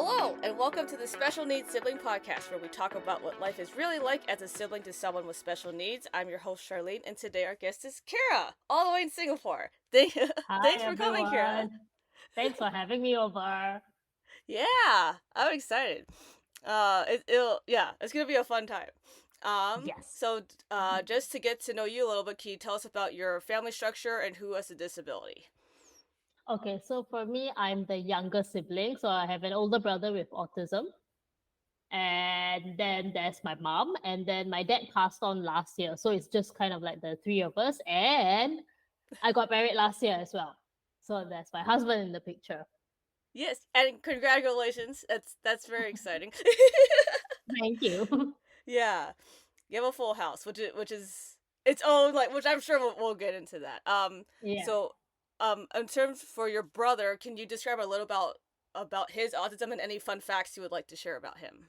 Hello, and welcome to the Special Needs Sibling Podcast, where we talk about what life is really like as a sibling to someone with special needs. I'm your host, Charlene, and today our guest is Kara, all the way in Singapore. Hi Thanks for coming, Kara. everyone. Thanks for having me over. Yeah, I'm excited. It's gonna be a fun time. Yes. Just to get to know you a little bit, can you tell us about your family structure and who has a disability? Okay, so for me, I'm the younger sibling. So I have an older brother with autism. And then there's my mom. And then my dad passed on last year. So it's just kind of like the three of us. And I got married last year as well. So that's my husband in the picture. Yes, and congratulations. That's very exciting. Thank you. Yeah, you have a full house, which is its own which I'm sure we'll get into that. Yeah. So, in terms for your brother, can you describe a little about his autism and any fun facts you would like to share about him?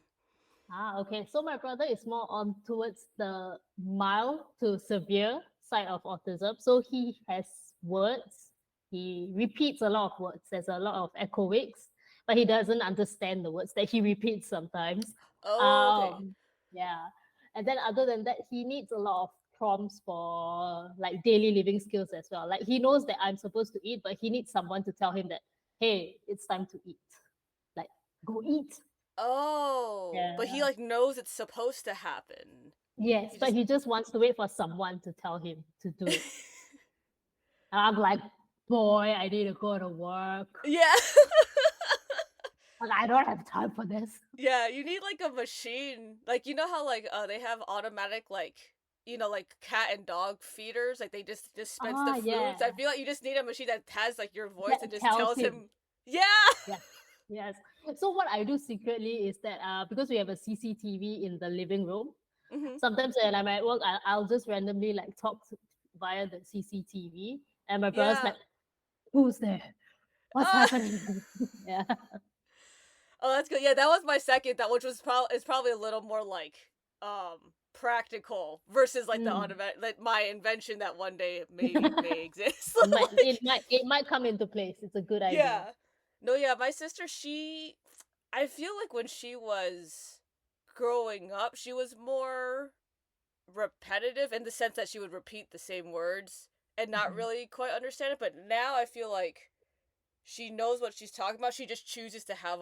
Okay. So my brother is more on towards the mild to severe side of autism. So he has words. He repeats a lot of words. There's a lot of echoics, but he doesn't understand the words that he repeats sometimes. Oh, okay. Um, yeah. And then other than that, he needs a lot of prompts for like daily living skills as well. Like he knows that I'm supposed to eat, but he needs someone to tell him that, hey, it's time to eat. Like, go eat. Oh, but he Yeah. knows it's supposed to happen. Yes, He but just he just wants to wait for someone to tell him to do it. And I'm like, boy, I need to go to work. yeah. Like, I don't have time for this. Yeah, you need a machine. Like you know how they have automatic cat and dog feeders, like they just dispense the Ah, foods. I yeah. feel like you just need a machine that has your voice and That just tells tells him. him. Yeah. Yes. Yes. So what I do secretly is that because we have a CCTV in the living room, hmm sometimes when I'm at work, I'll just randomly like via the CCTV, and my brother's Yeah. like, "Who's there? What's Ah. happening?" Yeah. Oh, that's good. Yeah, that was my second. That which was probably a little more practical versus the Mm. automatic my invention that one day may exist. It might it like might it might come into place. It's a good idea. yeah. No, yeah, my sister, I feel like when she was growing up, she was more repetitive in the sense that she would repeat the same words and not Mhm. really quite understand it. But now I feel like she knows what she's talking about. She just chooses to have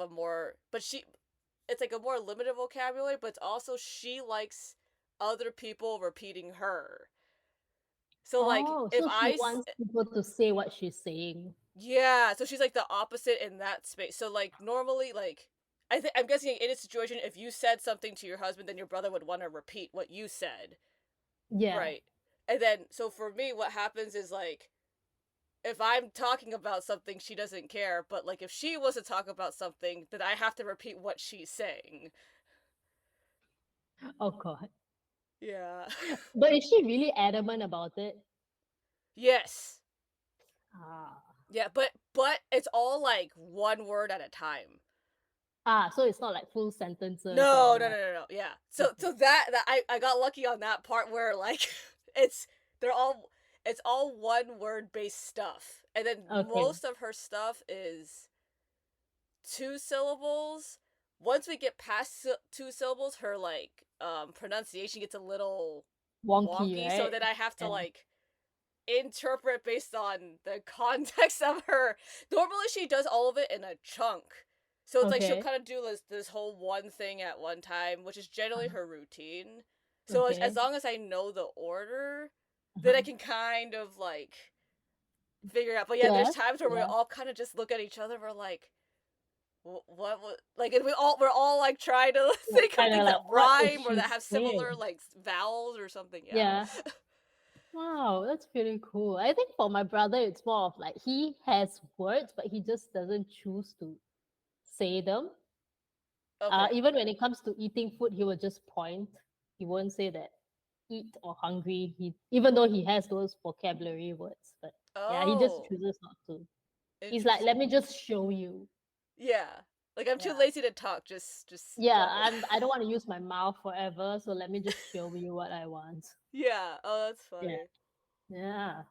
it's like a more limited vocabulary, but also she likes other people repeating her. So, Oh, if so she wants people to say what she's saying. yeah, so she's the opposite in that space. So normally I'm guessing in a situation if you said something to your husband then your brother would want to repeat what you said. Yeah. Right. And then so for me what happens is if I'm talking about something she doesn't care, but if she was to talk about something then I have to repeat what she's saying. Oh God. Yeah. But is she really adamant about it? yes. Ah. Yeah, but it's all one word at a time. So it's not like full sentences No, and no, no, no, no. Yeah. So okay. that I got lucky on that part where it's they're all it's all one word based stuff. And then Okay. most of her stuff is two syllables. Once we get past two syllables, her pronunciation gets a little Wonky, wonky, so right? then I have to Yeah. interpret based on the context of her. Normally she does all of it in a chunk. So it's she'll Okay. kind of do this whole one thing at one time, which is generally Uh-huh. her routine. So as Okay. long as I know the order, then I Uh-huh. can kind of figure it out. But yeah, there's Yes. times where we Yeah. all kind of just look at each other. We're like, and we're all trying to Like think of kind of things like that what is rhyme or she that have similar saying? vowels or something. Yeah. Yeah. Wow, that's pretty cool. I think for my brother, it's more of like he has words, but he just doesn't choose to say them. Okay. Even when it comes to eating food, he will just point. He won't say that eat or hungry. He even though he has those vocabulary words, but yeah, he just Oh, chooses not to. He's like, let interesting. me just show you. Yeah. I'm too Yeah. lazy to talk. Just Yeah, go. I don't want to use my mouth forever, so let me just show you what I want. yeah. Oh, that's Yeah. funny. Yeah.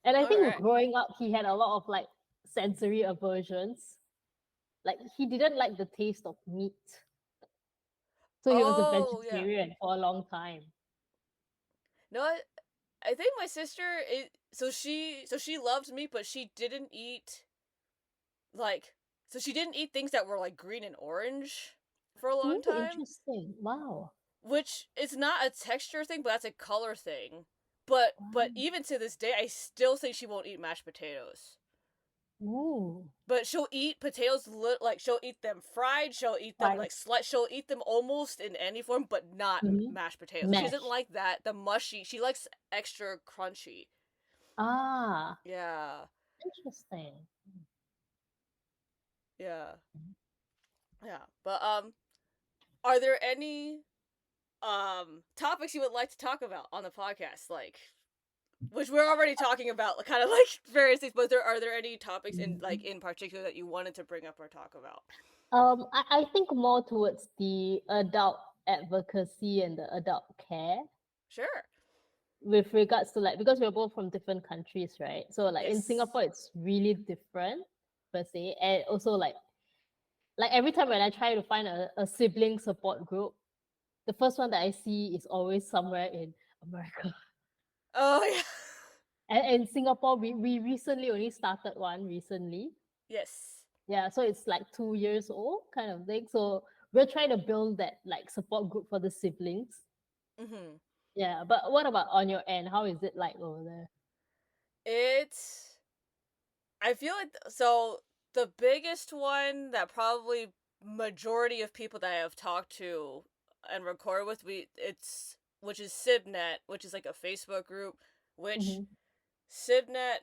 And I All think right. growing up, he had a lot of like sensory aversions. like he didn't like the taste of meat, so he was a Oh yeah. vegetarian for a long time. No, I think my sister is so she loved meat, but she didn't eat like so she didn't eat things that were like green and orange for a long Ooh, time, interesting. Wow. which is not a texture thing, but that's a color thing. But Wow. even to this day, I still think she won't eat mashed potatoes. Ooh. But she'll eat potatoes like she'll eat them fried, she'll eat them Right. like she'll eat them almost in any form, but not Mm-hmm. mashed potatoes. She doesn't Mash. like that the mushy. She likes extra crunchy. Ah, Yeah, interesting. yeah, yeah. But are there any topics you would like to talk about on the podcast, like which we're already talking about, kind of like various things, but are there any topics in like Mhm. in particular that you wanted to bring up or talk about? I think more towards the adult advocacy and the adult care Sure. with regards to like because we're both from different countries, right? So like in Yes. Singapore, it's really different per se, and also like every time when I try to find a sibling support group, the first one that I see is always somewhere in America. Oh yeah. And in Singapore, we recently only started one recently. Yes. Yeah, so it's like 2 years old kind of thing. So we're trying to build that like support group for the siblings. Mm-hmm. Yeah, but what about on your end? How is it like over there? It's I feel like so the biggest one that probably majority of people that I have talked to and recorded with we it's which is Sibnet, which is like a Facebook group, which Mm-hmm. Sibnet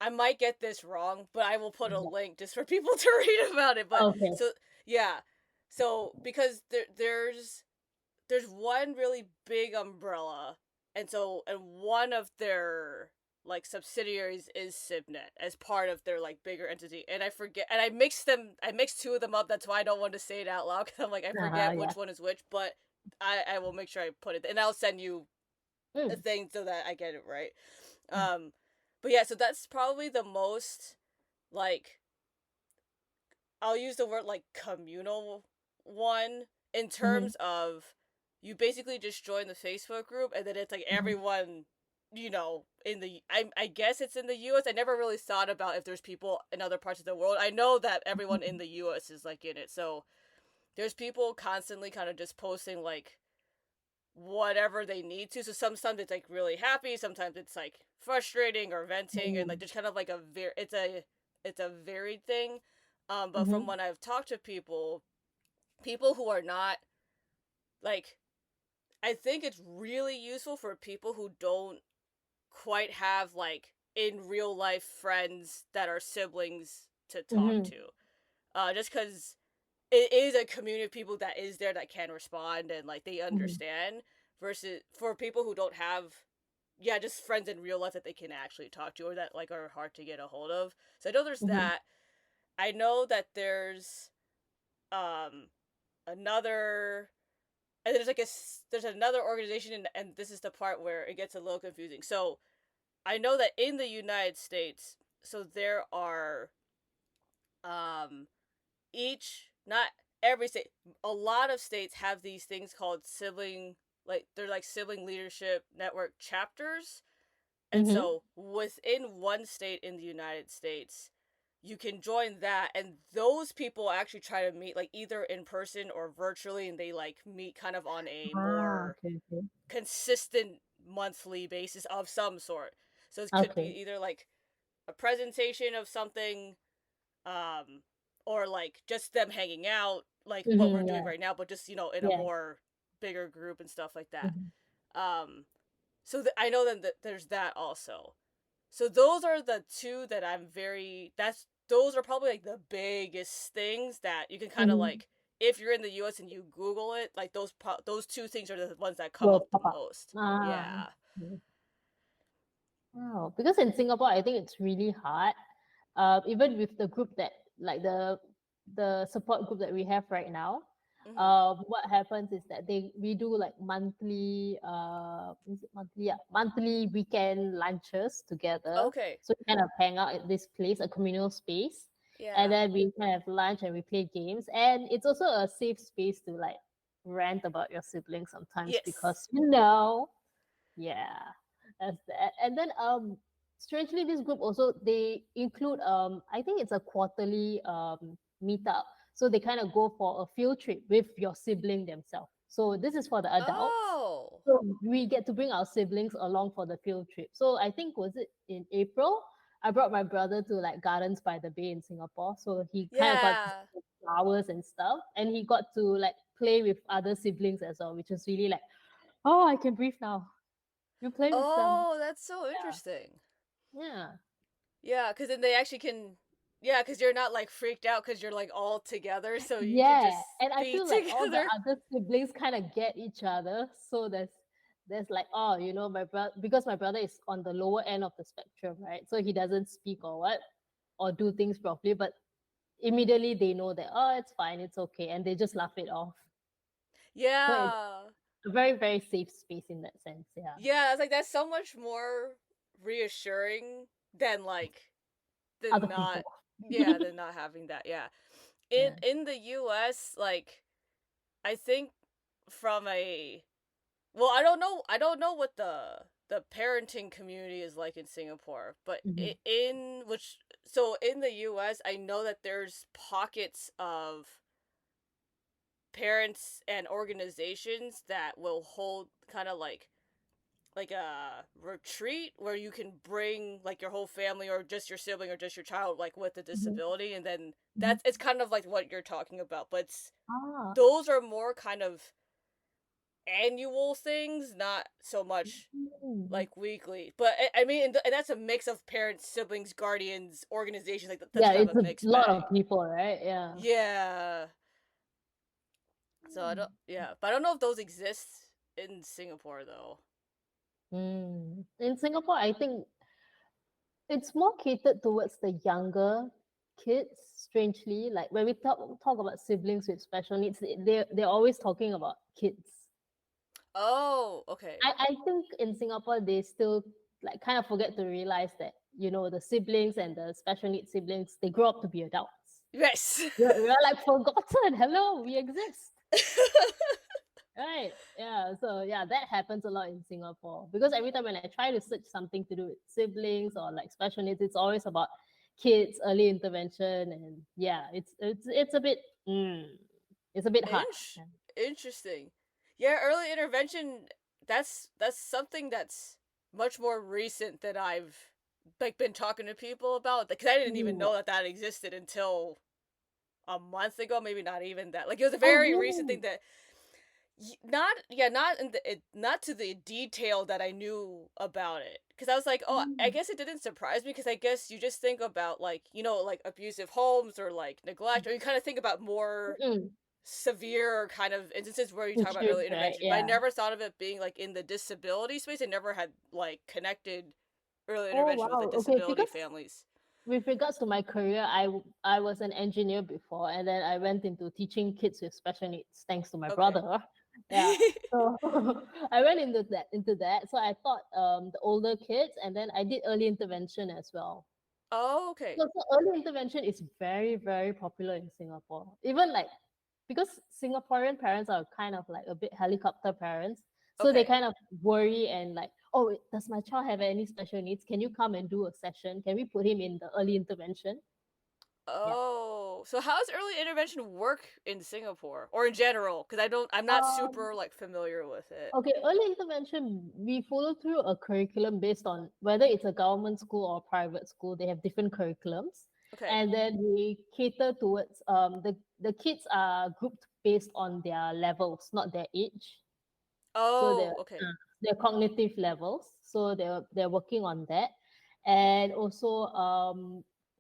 I might get this wrong, but I will put a Yeah. link just for people to read about it. But Okay. so yeah. So because there's one really big umbrella, and one of their like subsidiaries is Sibnet as part of their like bigger entity. And I forget, and I mixed two of them up. That's why I don't want to say it out loud because I'm like I forget Yeah. which one is which. But I will make sure I put it, and I'll send you a Mm. thing so that I get it right. Um, but yeah, so that's probably the most like I'll use the word like communal one in Mm-hmm. terms of you basically just join the Facebook group and then it's like Mm-hmm. everyone in the I guess it's in the US. I never really thought about if there's people in other parts of the world. I know that everyone in the US is like in it. So there's people constantly kind of just posting like whatever they need to. So sometimes it's like really happy, sometimes it's like frustrating or venting, and like Mm-hmm. there's kind of like it's a varied thing. But from Mm-hmm. when I've talked to people who are not like I think it's really useful for people who don't quite have like in real life friends that are siblings to talk Mm-hmm. to. Just because it is a community of people that is there that can respond and like they Mm-hmm. understand versus for people who don't have just friends in real life that they can actually talk to or that like are hard to get a hold of. So I know there's Mm-hmm. that. I know that there's um another and there's another organization and this is the part where it gets a little confusing. So I know that in the United States, so there are um each not every state a lot of states have these things called sibling like they're like sibling leadership network chapters. And Mm-hmm. so within one state in the United States you can join that and those people actually try to meet like either in person or virtually and they like meet kind of on a Ah, more okay, okay. consistent monthly basis of some sort. So it could be Okay. either like a presentation of something um or like just them hanging out like what we're Mm-hmm. doing Yeah. right now but just in a Yeah. more bigger group and stuff like that. Mm-hmm. um so I know that there's that also. So those are the two that I'm very that's those are probably like the biggest things that you can kind of Mm-hmm. like if you're in the US and you Google it, like those two things are the ones that come Will up the pop up. most. Ah. Yeah. Okay. Wow. Because in Singapore, I think it's really hard. Even with the group that like the support group that we have right now, Mhm. what happens is that we do like monthly is it monthly, yeah, monthly weekend lunches together. Okay. So we kind of hang out at this place, a communal space. And Yeah. then we kind of have lunch and we play games. And it's also a safe space to like rant about your siblings sometimes Yes. because yeah, that's that. And then strangely this group also they include I think it's a quarterly meetup. So they kind of go for a field trip with your sibling themselves. So this is for the adults. Oh. So we get to bring our siblings along for the field trip. So I think was it in April? I brought my brother to like Gardens by the Bay in Singapore. So he kind of got to Yeah. see flowers and stuff. And he got to like play with other siblings as well, which was really like, oh, I can breathe now. You play with them. Oh, that's so interesting. Yeah. Yeah, because then they actually can. Yeah, because you're not like freaked out because you're like all together, so you can Yeah. just And I be feel like all the together. other siblings kind of get each other. So there's like, oh, my brother because my brother is on the lower end of the spectrum, right? So he doesn't speak or what or do things properly, but immediately they know that oh it's fine, it's okay, and they just laugh it off. So it's Yeah. a very, very safe space in that sense. Yeah. Yeah, it's like that's so much more reassuring than like the Other not people. yeah, than not having that. Yeah. In Yeah. in the US, like I think from a well, I don't know what the parenting community is like in Singapore, but Mhm. in which so in the US, I know that there's pockets of parents and organizations that will hold kind of like a retreat where you can bring like your whole family or just your sibling or just your child like with a Mhm. disability, and then Mhm. that's it's kind of like what you're talking about, but Ah. those are more kind of annual things, not so much Mm. like weekly. But I mean, and that's a mix of parents, siblings, guardians, organizations. Like that's Yeah, kind it's of a a mixed lot bag. of people, right? Yeah. Yeah. So I don't. Yeah, but I don't know if those exist in Singapore though. In Singapore, I think it's more catered towards the younger kids. Strangely, like when we talk about siblings with special needs, they're always talking about kids. Oh, okay. I think in Singapore they still like kind of forget to realize that the siblings and the special needs siblings they grow up to be adults. Yes. We're like forgotten. Hello, we exist. Right. Yeah. So yeah, that happens a lot in Singapore because every time when I try to search something to do with siblings or like special needs, it's always about kids, early intervention, and yeah, it's a bit it's a bit hard. Inch Interesting. Yeah, early intervention, that's something that's much more recent that I've like been talking to people about because I didn't even Mm. know that that existed until a month ago, maybe not even that. Like it was a Oh very recent thing really? that not yeah, not in the not to the detail that I knew about it. Cuz I was like, "Oh, I Mm. guess it didn't surprise me because I guess you just think about like, like abusive homes or like neglect or you kind of think about more Mm. severe kind of instances where you talk about Issues, early right? intervention, but I Yeah. never thought of it being like in the disability space. I never had like connected early Oh intervention with like wow. Okay, disability because families. with regards to my career, I was an engineer before, and then I went into teaching kids with special needs, thanks to my Okay. brother. Yeah, so I went into that. So I taught the older kids, and then I did early intervention as well. Oh, okay. So early intervention is very, very popular in Singapore. Even like because Singaporean parents are kind of like a bit helicopter parents, so they Okay. kind of worry and like, oh, does my child have any special needs? Can you come and do a session? Can we put him in the early intervention? Yeah. Oh, so how does early intervention work in Singapore or in general? Because I'm not Um, super like familiar with it. okay, early intervention, we follow through a curriculum based on whether it's a government school or private school. They have different curriculums. Okay. And then we cater towards the kids are grouped based on their levels, not their age. So Oh, okay. their cognitive levels. So they're working on that. And also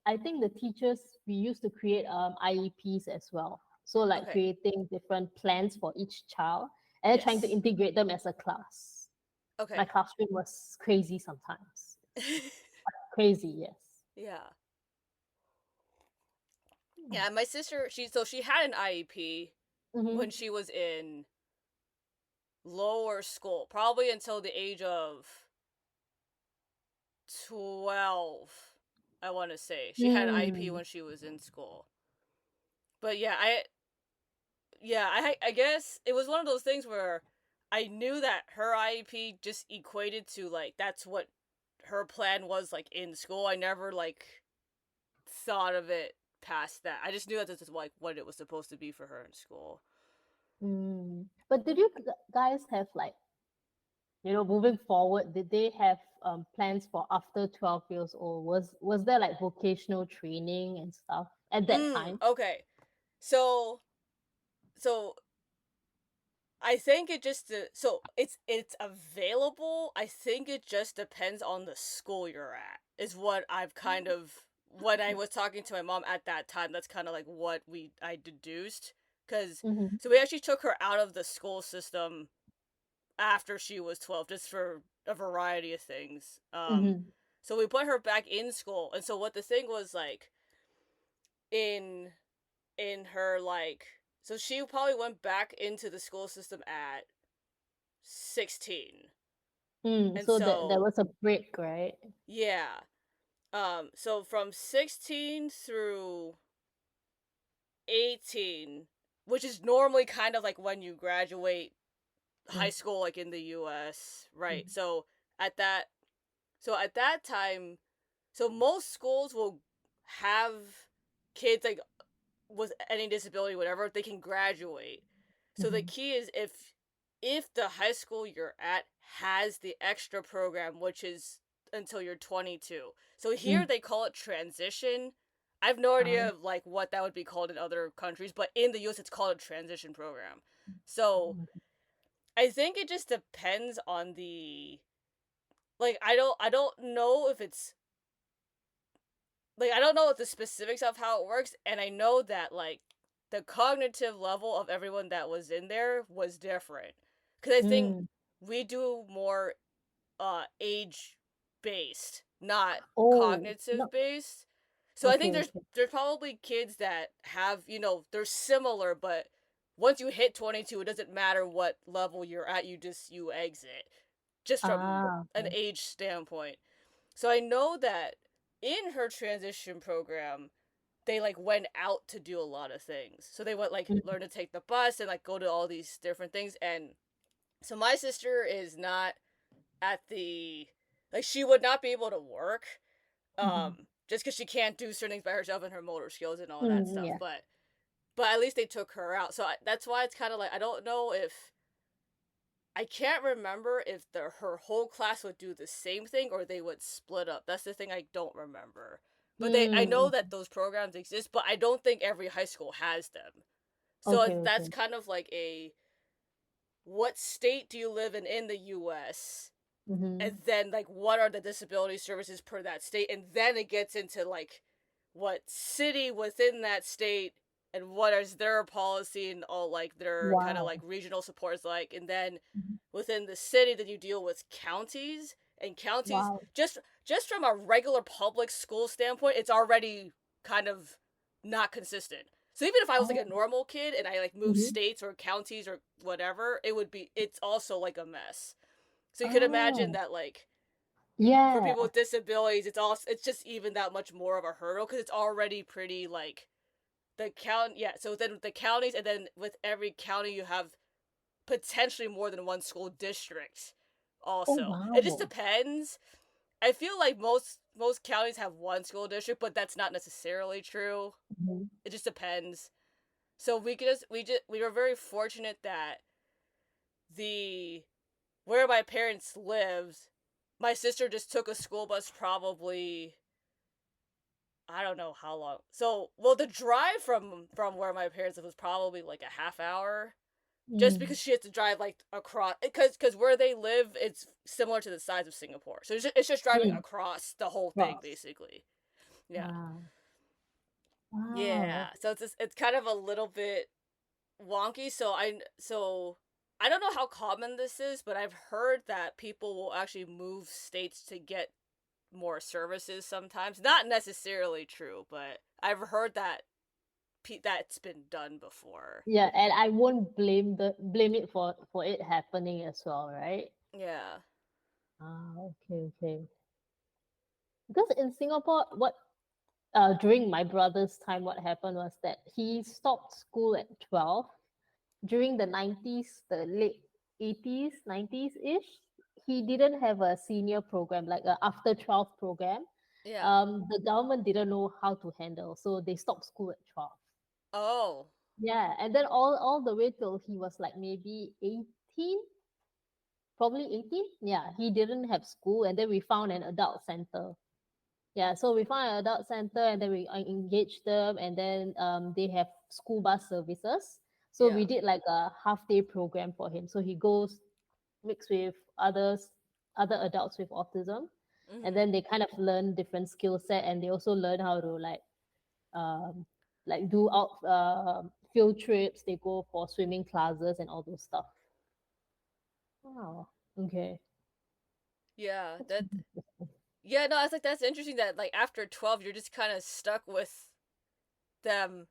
I think the teachers we used to create IEPs as well. So like Okay. creating different plans for each child and then trying to Yes. integrate them as a class. My Okay. classroom was crazy sometimes. Crazy, yes. Yeah. Yeah, my sister, she had an IEP Mm-hmm. when she was in lower school, probably until the age of 12. I want to say she had an IEP Mm. when she was in school. But I guess it was one of those things where I knew that her IEP just equated to like that's what her plan was like in school. I never like thought of it past that. I just knew that this is like what it was supposed to be for her in school. Mm. But did you guys have like, moving forward, did they have plans for after 12 years old? Was there like vocational training and stuff at that time? Okay. So so I think it just so it's available. I think it just depends on the school you're at. Is what I've kind of when I was talking to my mom at that time. That's kind of like what I deduced because Mm-hmm. so we actually took her out of the school system after she was 12 just for a variety of things. Mm-hmm. So we put her back in school, and so what the thing was like in in her like so she probably went back into the school system at 16. Mm. And So that there so, was a break, right? yeah. So from 16 through 18, which is normally kind of like when you graduate high Mm. school like in the US, right? Mm. At that at that time, so most schools will have kids like with any disability, whatever, they can graduate. So the Mm-hmm. key is if the high school you're at has the extra program, which is until you're 22. So here Mm. they call it transition. I have no Ah. idea like what that would be called in other countries, but in the US it's called a transition program. So I think it just depends on the like I don't know if it's like I don't know the specifics of how it works, and I know that like the cognitive level of everyone that was in there was different. Cuz I think Mm. we do more age based, not Oh, cognitive no. based. So I think Okay, okay. there's probably kids that have, they're similar, but once you hit 22, it doesn't matter what level you're at, you exit just from Ah, an okay. age standpoint. So I know that in her transition program, they like went out to do a lot of things. So they went like Mm. learn to take the bus and like go to all these different things. And so my sister is not at the like she would not be able to work Mm-hmm. just because she can't do certain things by herself and her motor skills and all that Mm, stuff. yeah. But at least they took her out. So that's why it's kind of like I don't know if I can't remember if her whole class would do the same thing or they would split up. That's the thing I don't remember. But I know Mm. that those programs exist, but I don't think every high school has them. So Okay, that's okay. kind of like a what state do you live in the US? Mm-hmm. And then like what are the disability services per that state, and then it gets into like what city within that state and what is their policy and all like their kind of like Wow. regional supports like, and then Mhm. within the city then you deal with counties, and counties Wow. just from a regular public school standpoint it's already kind of not consistent. So even if I was like a Oh. normal kid and I like moved Mm-hmm. states or counties or whatever, it's also like a mess. So you could imagine Oh. that like for Yeah. people with disabilities, it's just even that much more of a hurdle because it's already pretty like the count. Yeah, so then with the counties, and then with every county, you have potentially more than one school district. Oh, Also, it just wow. depends. I feel like most counties have one school district, but that's not necessarily true. Mm-hmm. It just depends. So we were very fortunate that the where my parents lived, my sister just took a school bus probably I don't know how long. So, well, the drive from where my parents live was probably like a half hour, just Mm. because she had to drive like across. Because where they live, it's similar to the size of Singapore, so it's just driving Mm. across the whole thing Cross. basically. Yeah, Wow. Wow. yeah. So it's kind of a little bit wonky. So I don't know how common this is, but I've heard that people will actually move states to get more services sometimes. Not necessarily true, but I've heard that that's been done before. Yeah, and I won't blame it for it happening as well, right? Yeah. Ah, okay, okay. Because in Singapore, what during my brother's time, what happened was that he stopped school at 12 during the 90s, the late 80s, 90s ish. He didn't have a senior program, like a after 12 program. Yeah. The government didn't know how to handle, so they stopped school at 12. Oh. Yeah, and then all the way till he was like maybe 18, probably 18. Yeah, he didn't have school, and then we found an adult center. Yeah, so we found an adult center, and then we engaged them, and then they have school bus services. So we Yeah. did like a half day program for him. So he goes mixed with other adults with autism, and Mhm. then they kind of learn different skill set, and they also learn how to um do out field trips. They go for swimming classes and all those stuff. Wow. Okay. Yeah. That's That. really interesting. Yeah. No, I was like, that's interesting. That like after 12, you're just kind of stuck with them.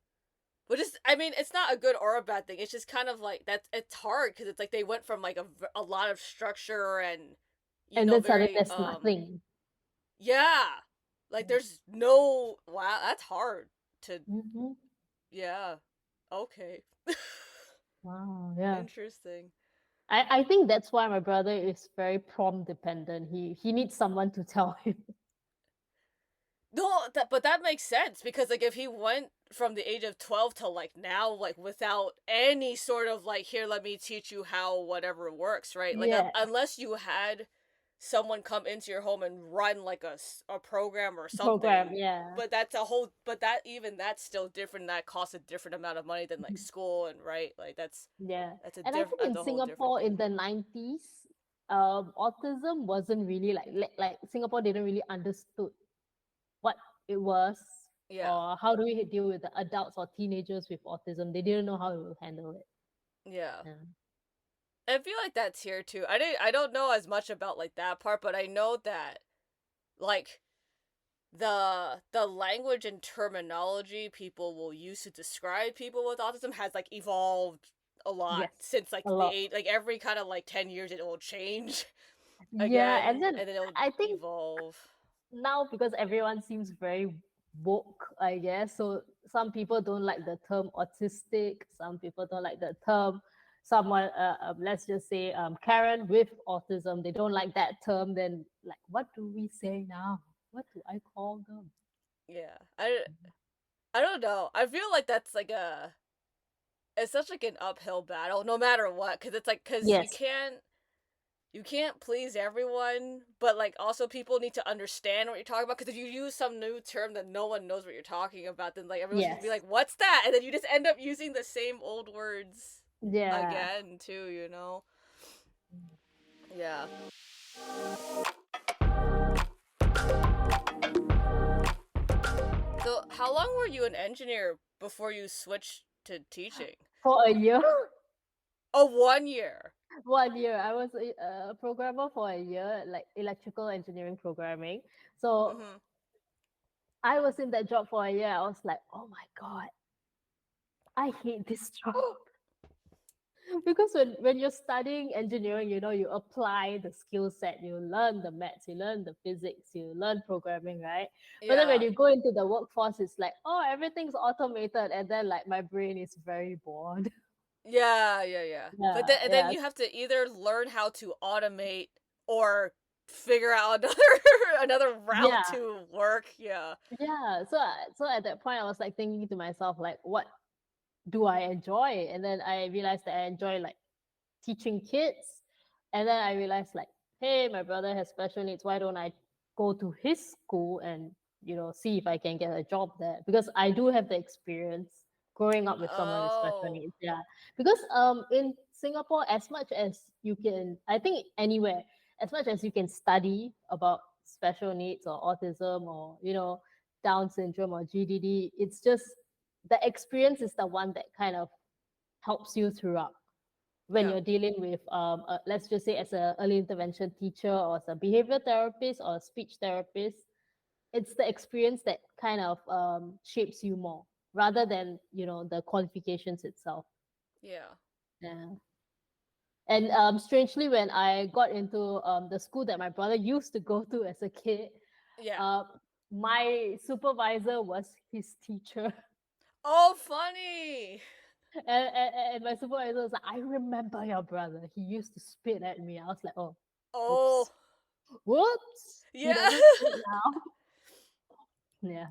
Which is, I mean, it's not a good or a bad thing. It's just kind of like that's. It's hard because it's like they went from like a lot of structure and And then suddenly very there's nothing. yeah, like there's no wow. That's hard to Hmm. yeah. Okay. Wow. Yeah. Interesting. I think that's why my brother is very prom dependent. He needs someone to tell him. No, but that makes sense because like if he went from the age of 12 to like now like without any sort of like here let me teach you how whatever works, right? Like Yeah. unless you had someone come into your home and run like a program or Program. something, Yeah. but that's a whole but that even that's still different, that costs a different amount of money than like Mhm. school and right? Like Yeah. that's And I think in a whole different Singapore in thing. the 90s, autism wasn't really like Singapore didn't really understood what it was, Yeah. or how do we deal with the adults or teenagers with autism. They didn't know how to handle it. Yeah. Yeah. I feel like that's here too. I don't know as much about like that part, but I know that like the language and terminology people will use to describe people with autism has like evolved a lot Yes. since like A the lot. age like every kind of like 10 years it will change Yeah, and again then and then it'll I think evolve. now because everyone seems very woke, I guess. So some people don't like the term autistic. Some people don't like the term someone. Let's just say Karen with autism. They don't like that term. Then like, what do we say now? What do I call them? Yeah. I don't know. I feel like that's like a it's such like an uphill battle no matter what cuz it's like cuz Yes. you can't please everyone, but like also people need to understand what you're talking about. Because if you use some new term that no one knows what you're talking about, then like everyone's gonna be Yes. like, "What's that?" And then you just end up using the same old words Yeah. again too. You know? Yeah. So how long were you an engineer before you switched to teaching? For a year. Oh, 1 year. 1 year. I was a programmer for a year, like electrical engineering programming. So Mm-hmm. I was in that job for a year. I was like, oh my God, I hate this job. Because when you're studying engineering, you apply the skill set, you learn the maths, you learn the physics, you learn programming, right? But then when Yeah. you go into the workforce, it's like, oh, everything's automated, and then like my brain is very bored. Yeah, yeah, yeah. But Yeah, then yeah, you have to either learn how to automate or figure out another another route yeah, to work. Yeah. yeah. So at that point, I was like thinking to myself, like, what do I enjoy? And then I realized that I enjoy like teaching kids. And then I realized, like, hey, my brother has special needs. Why don't I go to his school and, see if I can get a job there? Because I do have the experience growing up with someone with special Oh. needs. Yeah. Because in Singapore, as much as you can, I think anywhere, as much as you can study about special needs or autism or, Down syndrome or GDD, it's just the experience is the one that kind of helps you throughout when Yeah. you're dealing with let's just say as a early intervention teacher or as a behavior therapist or a speech therapist. It's the experience that kind of shapes you more rather than the qualifications itself. Yeah. Yeah. And strangely, when I got into the school that my brother used to go to as a kid, Yeah. uh, my supervisor was his teacher. Oh, funny. And my supervisor was like, I remember your brother. He used to spit at me. I was like, oh, Oh, whoops. Whoops. He yeah. doesn't spit now. Yeah.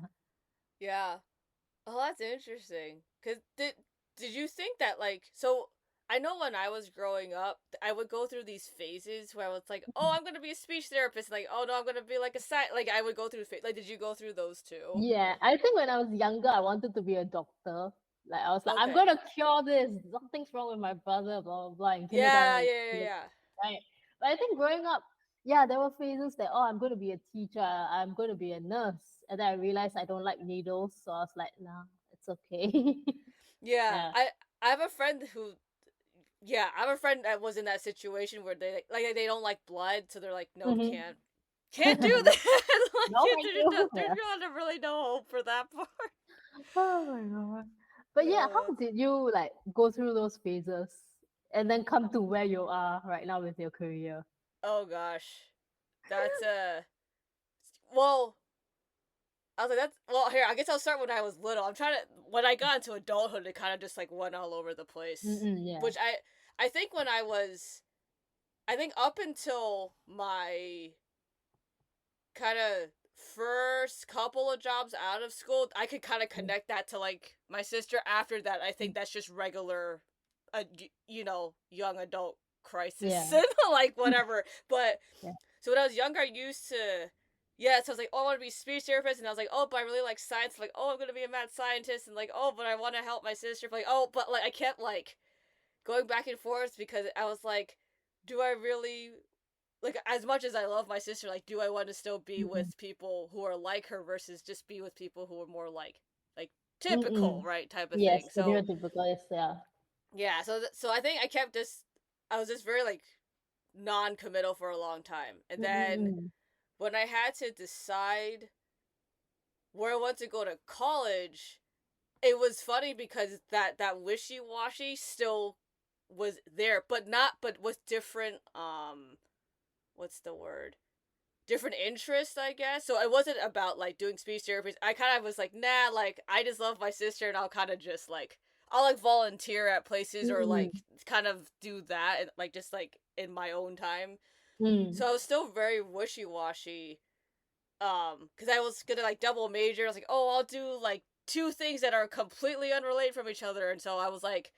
Yeah. Oh, that's interesting. Cause did you think that like so? I know when I was growing up, I would go through these phases where I was like, "Oh, I'm gonna be a speech therapist." Like, "Oh no, I'm gonna be like a sci." Like, I would go through like, did you go through those too? Yeah. I think when I was younger, I wanted to be a doctor. Like, I was like, I'm Okay. gonna cure this. Something's wrong with my brother, blah blah blah. In Yeah, kindergarten, yeah, yeah, yeah. right? But I think growing up, yeah, there were phases that, oh, I'm gonna be a teacher, I'm gonna be a nurse. And then I realized I don't like needles, so I was like, nah, it's okay. Yeah, Yeah. I have a friend who I have a friend that was in that situation where they don't like blood, so they're like, nope, Mm-hmm. can't do that. Like, No, thank you. there's Yeah. not really no hope for that part. Oh my god. But yeah, Uh, how did you like go through those phases and then come to where you are right now with your career? oh gosh, that's well, I was like, that's well. Here, I guess I'll start when I was little. I'm trying to when I got into adulthood, it kind of just like went all over the place. Mm-mm, yeah. Which I think when I think up until my kind of first couple of jobs out of school, I could kind of Mm, connect that to like my sister. After that, I think that's just regular, young adult crisis yeah. and like whatever. But Yeah. so when I was younger, I used to. Yeah, so I was like, oh, I want to be a speech therapist, and I was like, oh, but I really like science. Like, oh, I'm gonna be a mad scientist, and like, oh, but I want to help my sister. Like, oh, but like, I kept like going back and forth because I was like, do I really like as much as I love my sister, like do I want to still be Mm-mm. with people who are like her versus just be with people who are more like typical, Mm-mm. right, type of Yes, thing. So stereotypical is yeah. yeah, so I think I kept this. I was just very like non-committal for a long time, and then Mm-mm. when I had to decide where I want to go to college, it was funny because that wishy-washy still was there, but with different what's the word, different interests, I guess. So it wasn't about like doing speech therapy. I kind of was like, nah, like I just love my sister, and I'll kind of just like I'll like volunteer at places or like Mm-mm. kind of do that and like just like in my own time. Mm. So I was still very wishy washy. Because I was gonna like double major. I was like, oh, I'll do like two things that are completely unrelated from each other, and so I was like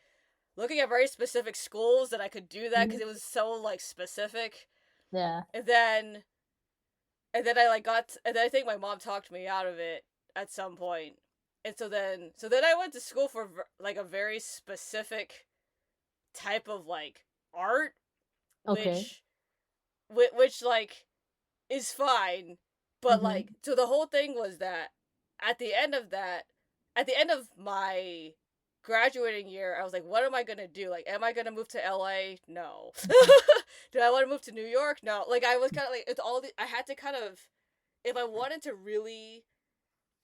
looking at very specific schools that I could do that because Mm. it was so like specific. Yeah. And then I like and then I think my mom talked me out of it at some point. And so then I went to school for like a very specific type of like art, Okay. which which like is fine, but Mm-hmm. like so the whole thing was that at the end of that, at the end of my graduating year, I was like, what am I gonna do? Like, am I gonna move to LA? No. Do I want to move to New York? No. Like, I was kind of like, it's all I had to kind of, if I wanted to really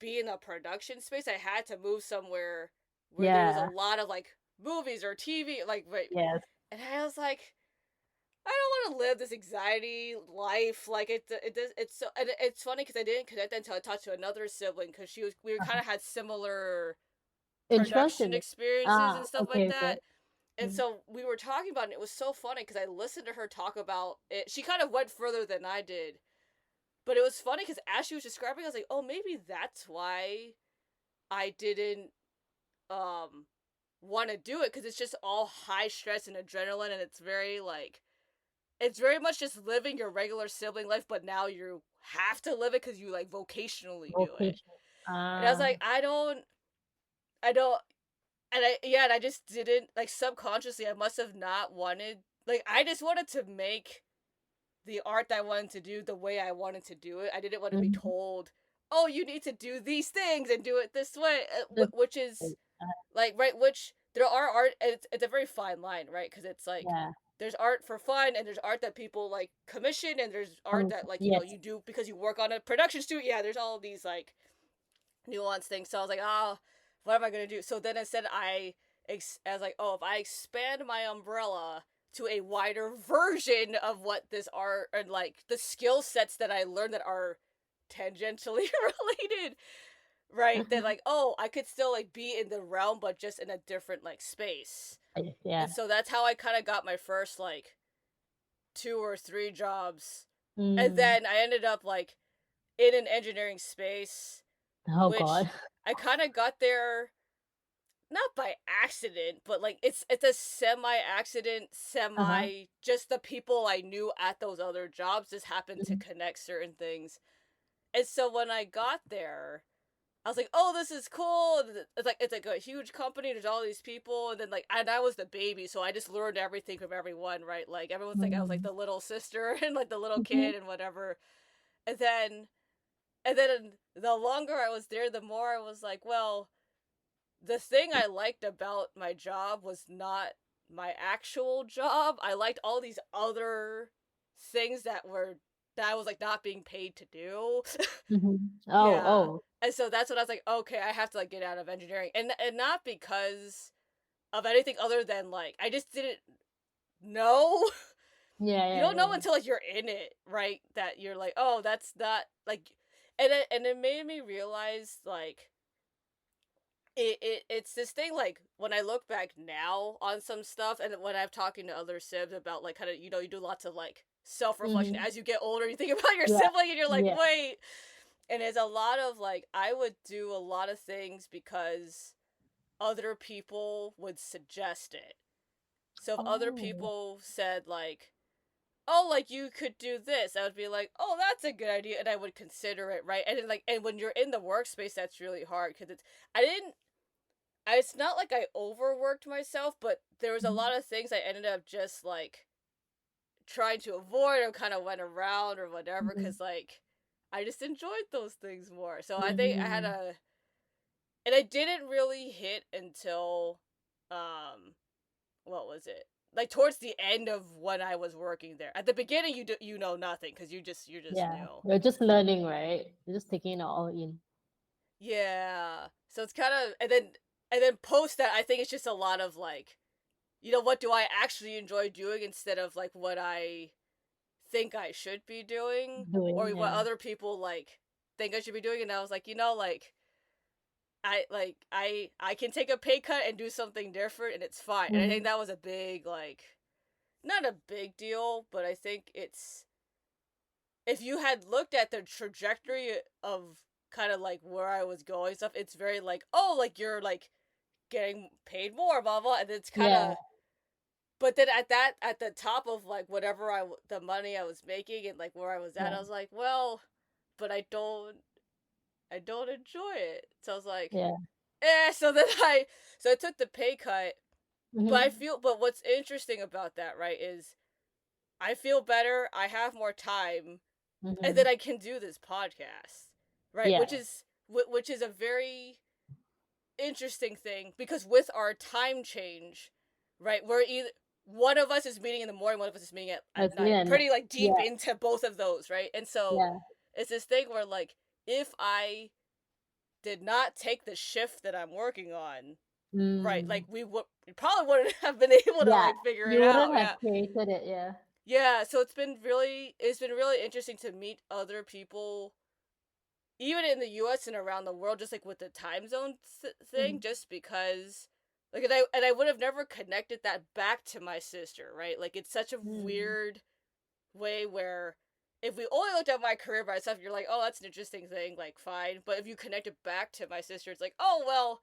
be in a production space, I had to move somewhere where there was a Yeah. lot of like movies or TV, like, right. Yes. And I was like, I don't want to live this anxiety life. Like it does. It's so. And it's funny because I didn't connect until I talked to another sibling because we were kind Uh-huh. of had similar Interest production in it. experiences Ah, and stuff like okay, okay. that. And Mm. so we were talking about it. And it was so funny because I listened to her talk about it. She kind of went further than I did, but it was funny because as she was describing, I was like, oh, maybe that's why I didn't um want to do it because it's just all high stress and adrenaline, and it's very like it's very much just living your regular sibling life, but now you have to live it because you like vocationally do it. Vocation. And I was Ah. like, I don't, and and I just didn't like subconsciously. I must have not wanted like I just wanted to make the art that I wanted to do the way I wanted to do it. I didn't want to be Mm-hmm. told, oh, you need to do these things and do it this way, The, which is like right, which there are art. And it's a very fine line, right? Because it's like yeah. there's art for fun, and there's art that people like commission, and there's art that like Yes. you do because you work on a production studio. Yeah, there's all of these like nuanced things. So I was like, oh, what am I gonna do? So then instead I was like, oh, if I expand my umbrella to a wider version of what this art and like the skill sets that I learned that are tangentially related, right? That like, oh, I could still like be in the realm, but just in a different like space. Yeah. And so that's how I kind of got my first like 2 or 3 jobs. And Mm. then I ended up like in an engineering space, Oh which God. I kind of got there not by accident, but like it's a semi accident, Uh-huh. semi just the people I knew at those other jobs just happened to Mhm. connect certain things. And so when I got there, I was like, "Oh, this is cool." It's like a huge company. There's all these people, and then like, and I was the baby, so I just learned everything from everyone, right? Like everyone's like, I was like Mm. the little sister and like the little Mhm. kid and whatever. And then, and then the longer I was there, the more I was like, well, the thing I liked about my job was not my actual job. I liked all these other things that I was like not being paid to do. Mhm. Oh, Yeah. oh. And so that's when I was like, okay, I have to like get out of engineering. And not because of anything other than like I just didn't know. Yeah, You yeah, don't know yeah. until like you're in it, right? That you're like, oh, that's not like and it made me realize like it's this thing like when I look back now on some stuff and when I'm talking to other sibs about like kind of you do lots of like self-reflection Mhm. as you get older, you think about your Yeah, sibling and you're like, yeah. wait. And it's a lot of like I would do a lot of things because other people would suggest it. So if other Oh. people said like, oh, like you could do this, I would be like, oh, that's a good idea, and I would consider it, right? And then like, and when you're in the workspace, that's really hard because I didn't it's not like I overworked myself, but there was a Mhm. lot of things I ended up just like trying to avoid or kind of went around or whatever Mhm. because like I just enjoyed those things more. So I think I had Mhm. a and I didn't really hit until what was it? Like towards the end of when I was working there. At the beginning you know nothing cuz you're just Yeah. new. You're just learning, right? You're just taking it all in. Yeah. So it's kind of and then post that I think it's just a lot of like what do I actually enjoy doing instead of like what I think I should be doing or Doing, what yeah. other people like think I should be doing and I was like, like I can take a pay cut and do something different and it's fine. And I think Mhm. that was a big like not a big deal, but I think it's if you had looked at the trajectory of kind of like where I was going stuff, it's very like, oh, like you're like getting paid more, blah blah, and it's kind Yeah, of but then at the top of like whatever the money I was making and like where I was at, yeah, I was like, well, but I don't enjoy it. So I was like, yeah. so then I took the pay cut, but Mhm. but what's interesting about that, right, is I feel better, I have more time, and then Mhm. I can do this podcast, right, Yeah. which is a very interesting thing because with our time change, right, we're either one of us is meeting in the morning, one of us is meeting at That's me night, and pretty like deep yeah, into both of those, right? And so yeah. it's this thing where like if I did not take the shift that I'm working on, right, like Mm. we probably wouldn't have been able to Yeah. like figure it You wouldn't out. have Yeah. created it, yeah. Yeah, so it's been really interesting to meet other people even in the US and around the world, just like with the time zone thing, Mhm. just because like and I would have never connected that back to my sister, right? Like it's such a Mm. weird way where if we only looked at my career by itself, you're like, oh, that's an interesting thing, like fine. But if you connect it back to my sister, it's like, oh well,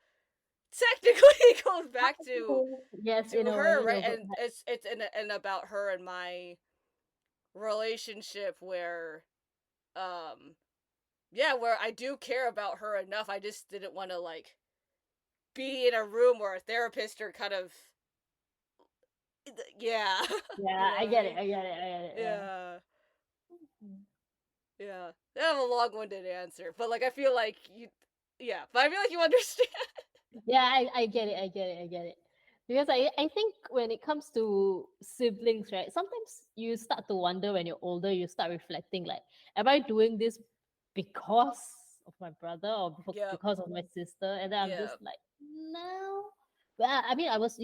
technically it goes back Yes, in to a her, way, right? no, but And it's and about her and my relationship where um yeah, where I do care about her enough. I just didn't want to like be in a room where a therapist are kind of yeah. You yeah, know I what I get it. mean? I get it. I get it. Yeah. Yeah. Yeah. That was a long-winded answer, but like I feel like you yeah, but I feel like you understand. Yeah, I get it. I get it. I get it. Because I think when it comes to siblings, right, sometimes you start to wonder when you're older, you start reflecting like, am I doing this because of my brother or Yep. because of my sister? And then I'm just Yep. like, no. Well, I mean, I was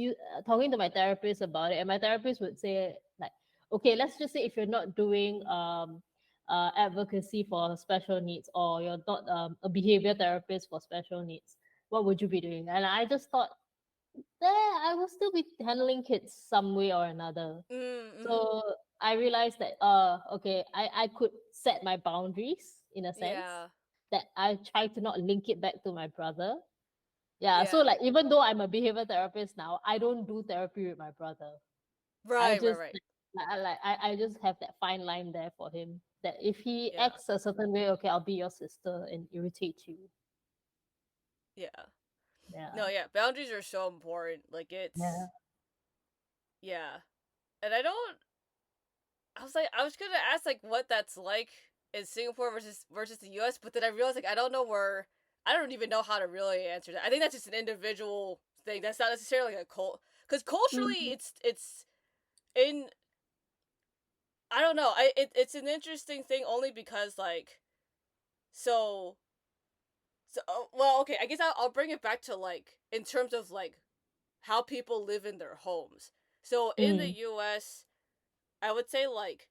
talking to my therapist about it, and my therapist would say like, okay, let's just say if you're not doing advocacy for special needs, or you're not a behavior therapist for special needs, what would you be doing? And I just thought, I will still be handling kids some way or another. Mm-hmm. So I realized that okay, I could set my boundaries in a sense, Yeah. that I try to not link it back to my brother. Yeah, so Yeah. like even though I'm a behavior therapist now, I don't do therapy with my brother. I Right, right, just right. I just have that fine line there for him, that if he Yeah. acts a certain way, okay, I'll be your sister and irritate you. Yeah. Yeah. No, yeah. Boundaries are so important. Like Yeah. it's yeah. And I was gonna ask like what that's like in Singapore versus the US, but then I realized like I don't even know how to really answer that. I think that's just an individual thing. That's not necessarily like a cult because culturally Mhm. it's in I don't know. It's an interesting thing only because like so well okay I guess I'll bring it back to like in terms of like how people live in their homes. So in the Mm. US, I would say like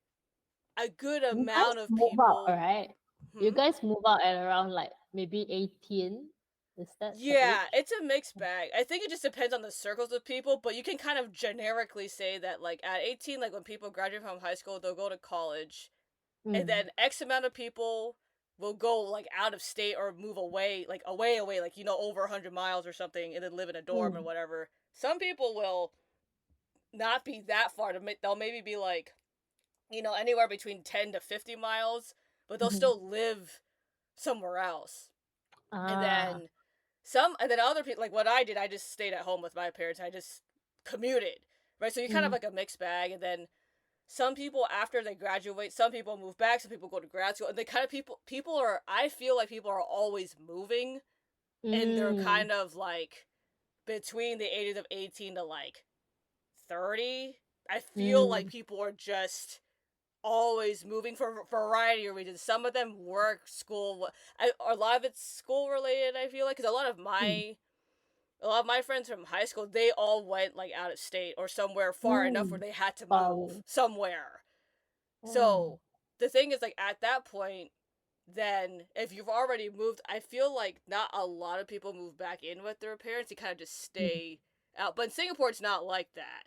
a good You guys amount of move out, people. right? You Hmm? guys move out at around like maybe 18. Is that the Yeah, age? it's a mixed bag. I think it just depends on the circles of people, but you can kind of generically say that like at 18, like when people graduate from high school, they'll go to college, and Mm. then X amount of people will go like out of state or move away, like away, like over 100 miles or something, and then live in a dorm or Mm. whatever. Some people will not be that far they'll maybe be like anywhere between 10 to 50 miles, but they'll Mhm. still live somewhere else. And Ah. then other people, like what I did, I just stayed at home with my parents. I just commuted, right? So you kind of Mm. like a mixed bag. And then some people after they graduate, some people move back, some people go to grad school, and they kind of people are. I feel like people are always moving, and they're Mm. kind of like between the ages of 18 to like 30. I feel like Mm. people are just always moving for a variety of reasons. Some of them work, school. A lot of it's school related. I feel like because Mm. a lot of my friends from high school, they all went like out of state or somewhere far enough where Mm. they had to move Wow. somewhere. Oh. So the thing is, like at that point, then if you've already moved, I feel like not a lot of people move back in with their parents. You kind of just Mm. stay out. But in Singapore, it's not like that.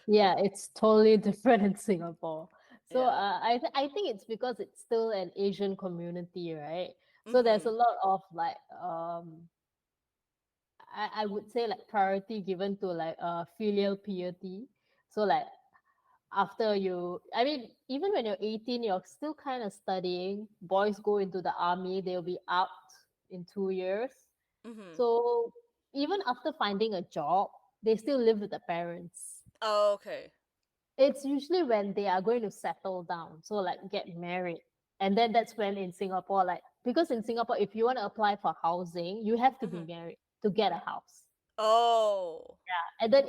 Yeah, it's totally different in Singapore. So Yeah. I think it's because it's still an Asian community, right? So there's a Mhm. lot of like I would say like priority given to like filial piety. So like after you, I mean, even when you're 18, you're still kind of studying. Boys go into the army, they'll be out in 2 years. Mhm. So even after finding a job, they still live with the parents. Oh, okay. It's usually when they are going to settle down, so like get married. And then that's when in Singapore, like, because in Singapore, if you want to apply for housing, you have to be Mhm. married to get a house. Oh. And then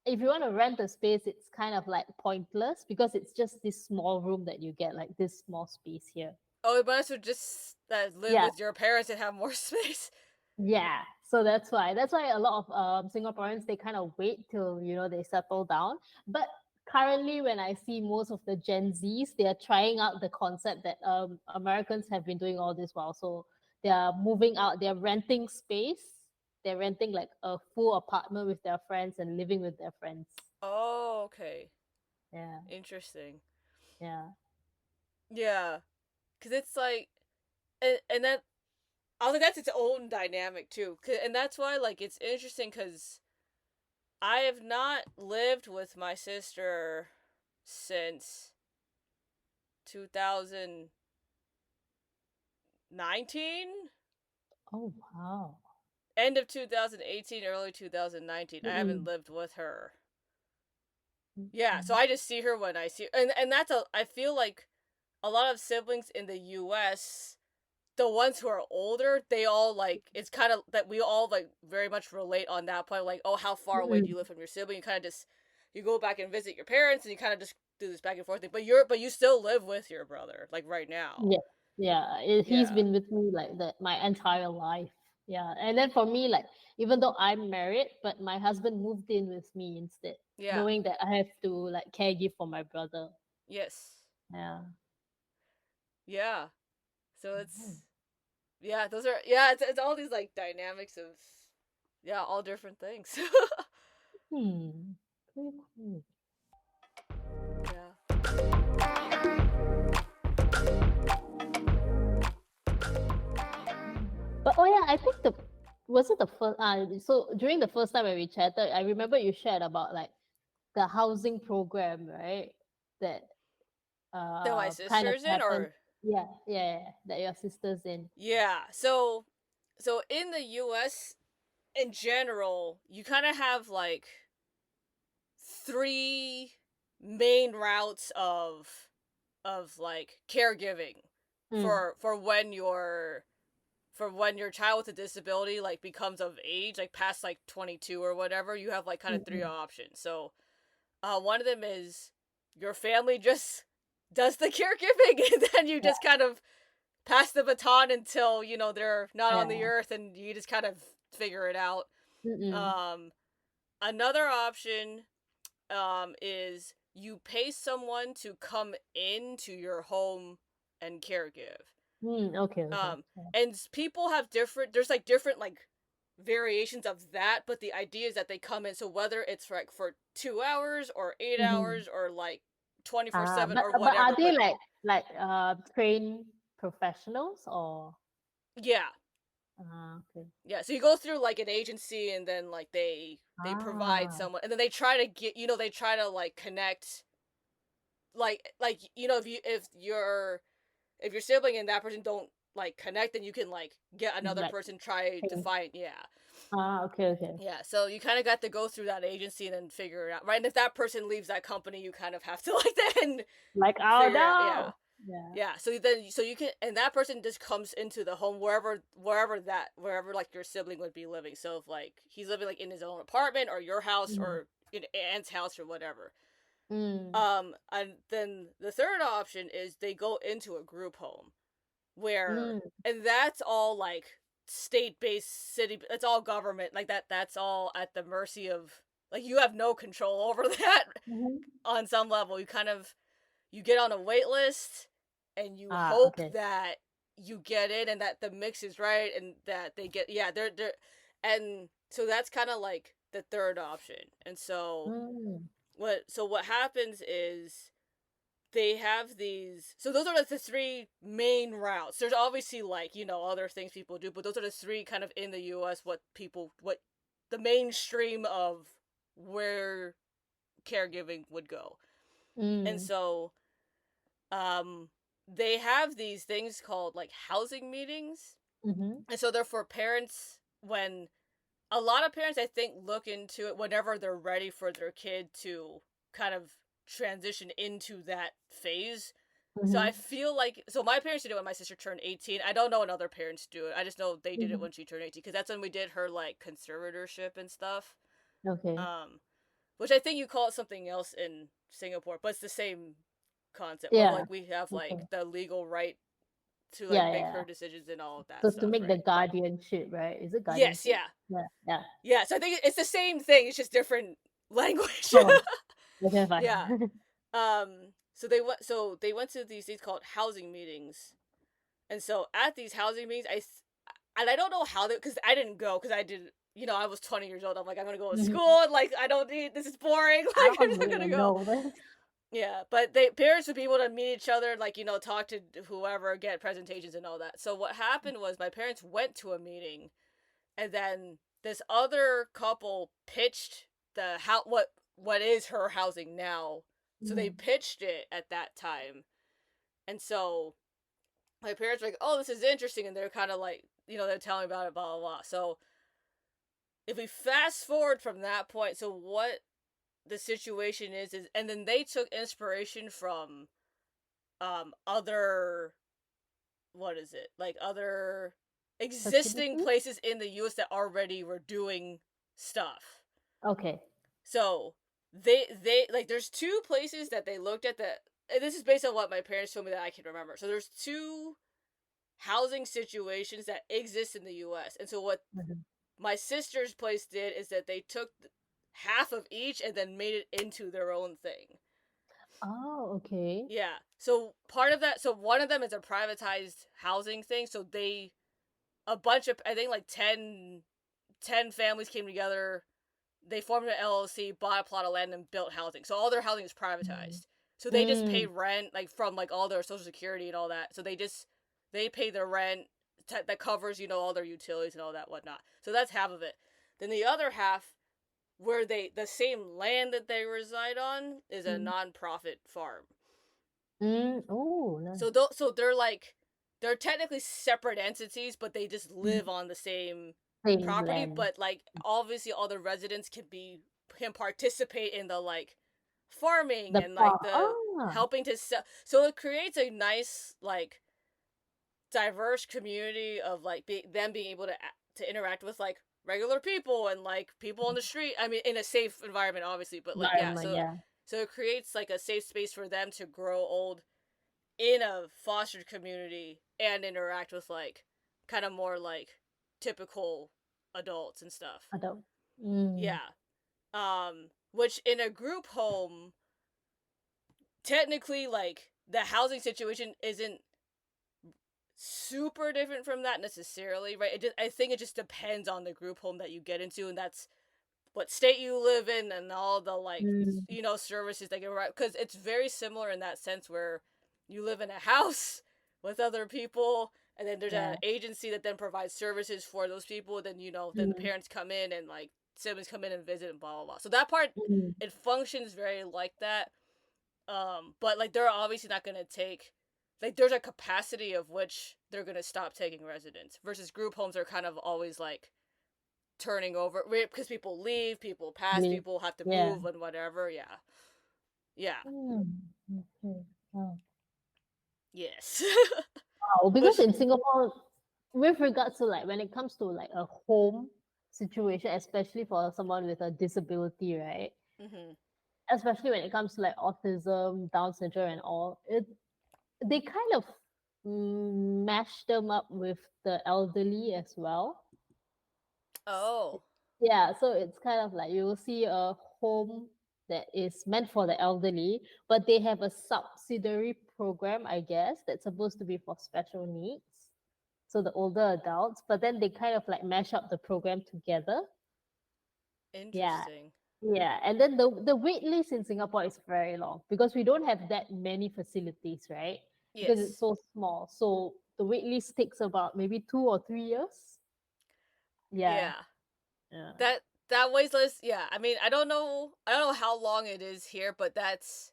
if you want to rent a space, it's kind of like pointless because it's just this small room that you get, like this small space here. Oh, you might as well just live Yeah, with your parents and have more space. yeah. So that's why a lot of Singaporeans, they kind of wait till they settle down. But currently, when I see most of the Gen Zs, they are trying out the concept that Americans have been doing all this while. So they are moving out, they're renting space, they're renting like a full apartment with their friends and living with their friends. Oh, okay. Yeah, Interesting. yeah. Yeah, cuz it's like and that I was like that's its own dynamic too. And that's why like it's interesting cuz I have not lived with my sister since 2019. Oh wow. End of 2018, early 2019. I haven't Mm-mm. lived with her. Yeah, so Mm-mm. I just see her when I see and that's a I feel like a lot of siblings in the US, the ones who are older, they all like it's kind of that we all like very much relate on that point like, "Oh, how far away do Mm-mm. you live from your sibling?" You kind of just you go back and visit your parents and you kind of just do this back and forth thing. But you still live with your brother like right now. Yeah, yeah. He's Yeah. been with me like that my entire life. Yeah, and then for me, like even though I'm married, but my husband moved in with me instead, Yeah. knowing that I have to like caregive for my brother. Yes. Yeah. Yeah. So Mhm. it's yeah, those are yeah, it's all these like dynamics of yeah, all different things. Hmm. Pretty cool. Yeah. Mm. But oh yeah, I think the was it the first so during the first time when we chatted, I remember you shared about like the housing program, right? That That my kind of sister's in happened. or Yeah, yeah, yeah, that your sister's in. yeah. So in the US in general, you kind of have like three main routes of like caregiving Mm, for when your child with a disability like becomes of age, like past like 22 or whatever. You have like kind of three mm. options. So one of them is your family just does the caregiving and then you Yeah, just kind of pass the baton until they're not on the yeah. earth and you just kind of figure it out. Mm-mm. um Another option is you pay someone to come into your home and caregive. Okay, okay. um Yeah. and people have different there's like different like variations of that, but the idea is that they come in, so whether it's for like for 2 hours or eight Mm-hmm. hours or like 24 Ah, 7 or but are whatever, they but like trained professionals or yeah. okay. Yeah, so you go through like an agency and then like they provide Ah. someone and then they try to get they try to like connect like if your sibling and that person don't like connect, then you can like get another Like person try to trained. find yeah. Okay, okay. Yeah, so you kind of got to go through that agency and then figure it out, right? And if that person leaves that company, you kind of have to like then Like, oh figure it out. Yeah, no. Yeah. yeah. So you can, and that person just comes into the home wherever like your sibling would be living. So if like he's living like in his own apartment or your house Mm, or in aunt's house or whatever. mm, And then the third option is they go into a group home where, mm, and that's all like state-based city, that's all government like that's all at the mercy of, like, you have no control over that. mhm. On some level you kind of, you get on a wait list and you Ah, hope okay. that you get in and that the mix is right and that they get, yeah, they're and so that's kind of like the third option. And so Mm, what happens is they have these, so those are like the three main routes. There's obviously like other things people do, but those are the three kind of in the US what the mainstream of where caregiving would go. And mm, so um they have these things called like housing meetings. mhm, And so they're for parents when, a lot of parents I think look into it whenever they're ready for their kid to kind of transition into that phase. So I mhm, feel like, so my parents did it when my sister turned 18. I don't know when other parents do it. I just know they did it mhm. when she turned 18 because that's when we did her like conservatorship and stuff. Okay. Um which I think you call it something else in Singapore, but it's the same concept where Yeah. like we have like Okay. the legal right to like Yeah, make yeah. her decisions and all of that So to stuff, make the right? guardianship, right? Is it Yes, guardianship? yeah. Yeah, yeah. Yeah, so I think it's the same thing, it's just different language. Oh, okay, fine. Yeah. So they went to these called housing meetings. And so at these housing meetings, and I don't know how they, because I didn't go because I did, I was 20 years old. I'm like, I'm gonna go to Mhm. school and like I don't need, this is boring. I Like I'm don't just gonna even go. know this. Yeah, but they parents would be able to meet each other, like talk to whoever, get presentations and all that. So what happened was my parents went to a meeting, and then this other couple pitched the how what is her housing now. So they Mm, pitched it at that time, and so my parents were like, "Oh, this is interesting," and they're kind of like, they're telling me about it, blah blah blah. So if we fast forward from that point, so what the situation is, and then they took inspiration from other, what is it, like other existing facility? places in the US that already were doing stuff. Okay. So they like, there's two places that they looked at that, and this is based on what my parents told me that I can remember. So there's two housing situations that exist in the US. And so what Mhm. my sister's place did is that they took half of each and then made it into their own thing. Oh, okay. Yeah. So part of that, so one of them is a privatized housing thing. So a bunch of, I think like 10 families came together. They formed an LLC, bought a plot of land, and built housing. So all their housing is Mm. privatized. So they just pay Mm. rent, like from like all their social security and all that. So they pay their rent that covers, all their utilities and all that whatnot. So that's half of it. Then the other half, where the same land that they reside on, is a Mm. nonprofit farm. Mm. Oh, So nice. they're technically separate entities, but they just Mm. live on the same Same property. land. But like obviously, all the residents can participate in the like farming The and like park. the Ah, helping to sell. So it creates a nice like diverse community of like them being able to interact with like regular people and like people on the street. I mean, in a safe environment, obviously, but like yeah. environment. Yeah. So it creates like a safe space for them to grow old in a fostered community and interact with like kind of more like typical adults and stuff. Adult. Mm. Yeah. Which in a group home, technically like the housing situation isn't super different from that necessarily, right? I think it just depends on the group home that you get into, and that's what state you live in and all the like Mm. services they get, right, because it's very similar in that sense where you live in a house with other people, and then there's an Yeah. agency that then provides services for those people. Then then the Mm. parents come in and like siblings come in and visit and blah blah blah. So that part, Mm. it functions very like that. But like they're obviously not gonna take, like there's a capacity of which they're gonna stop taking residents, versus group homes are kind of always like turning over because people leave, people pass, Live. people have to Yeah. move and whatever. Yeah. Yeah. Mm. Okay. Wow. Yes. Wow. Because Which. in Singapore, with regards to like when it comes to like a home situation, especially for someone with a disability, right? Mm-hmm. Especially when it comes to like autism, Down syndrome, and all, they kind of mash them up with the elderly as well. Oh, Yeah, so it's kind of like you will see a home that is meant for the elderly, but they have a subsidiary program, I guess, that's supposed to be for special needs. So the older adults, but then they kind of like mash up the program together. Yeah. interesting. Yeah. And then the wait list in Singapore is very long because we don't have that many facilities, right? Because it's Yes. so small. So the wait list takes about maybe 2 or 3 years. Yeah. Yeah. Yeah. That wait list. Yeah. I mean, I don't know how long it is here, but that's.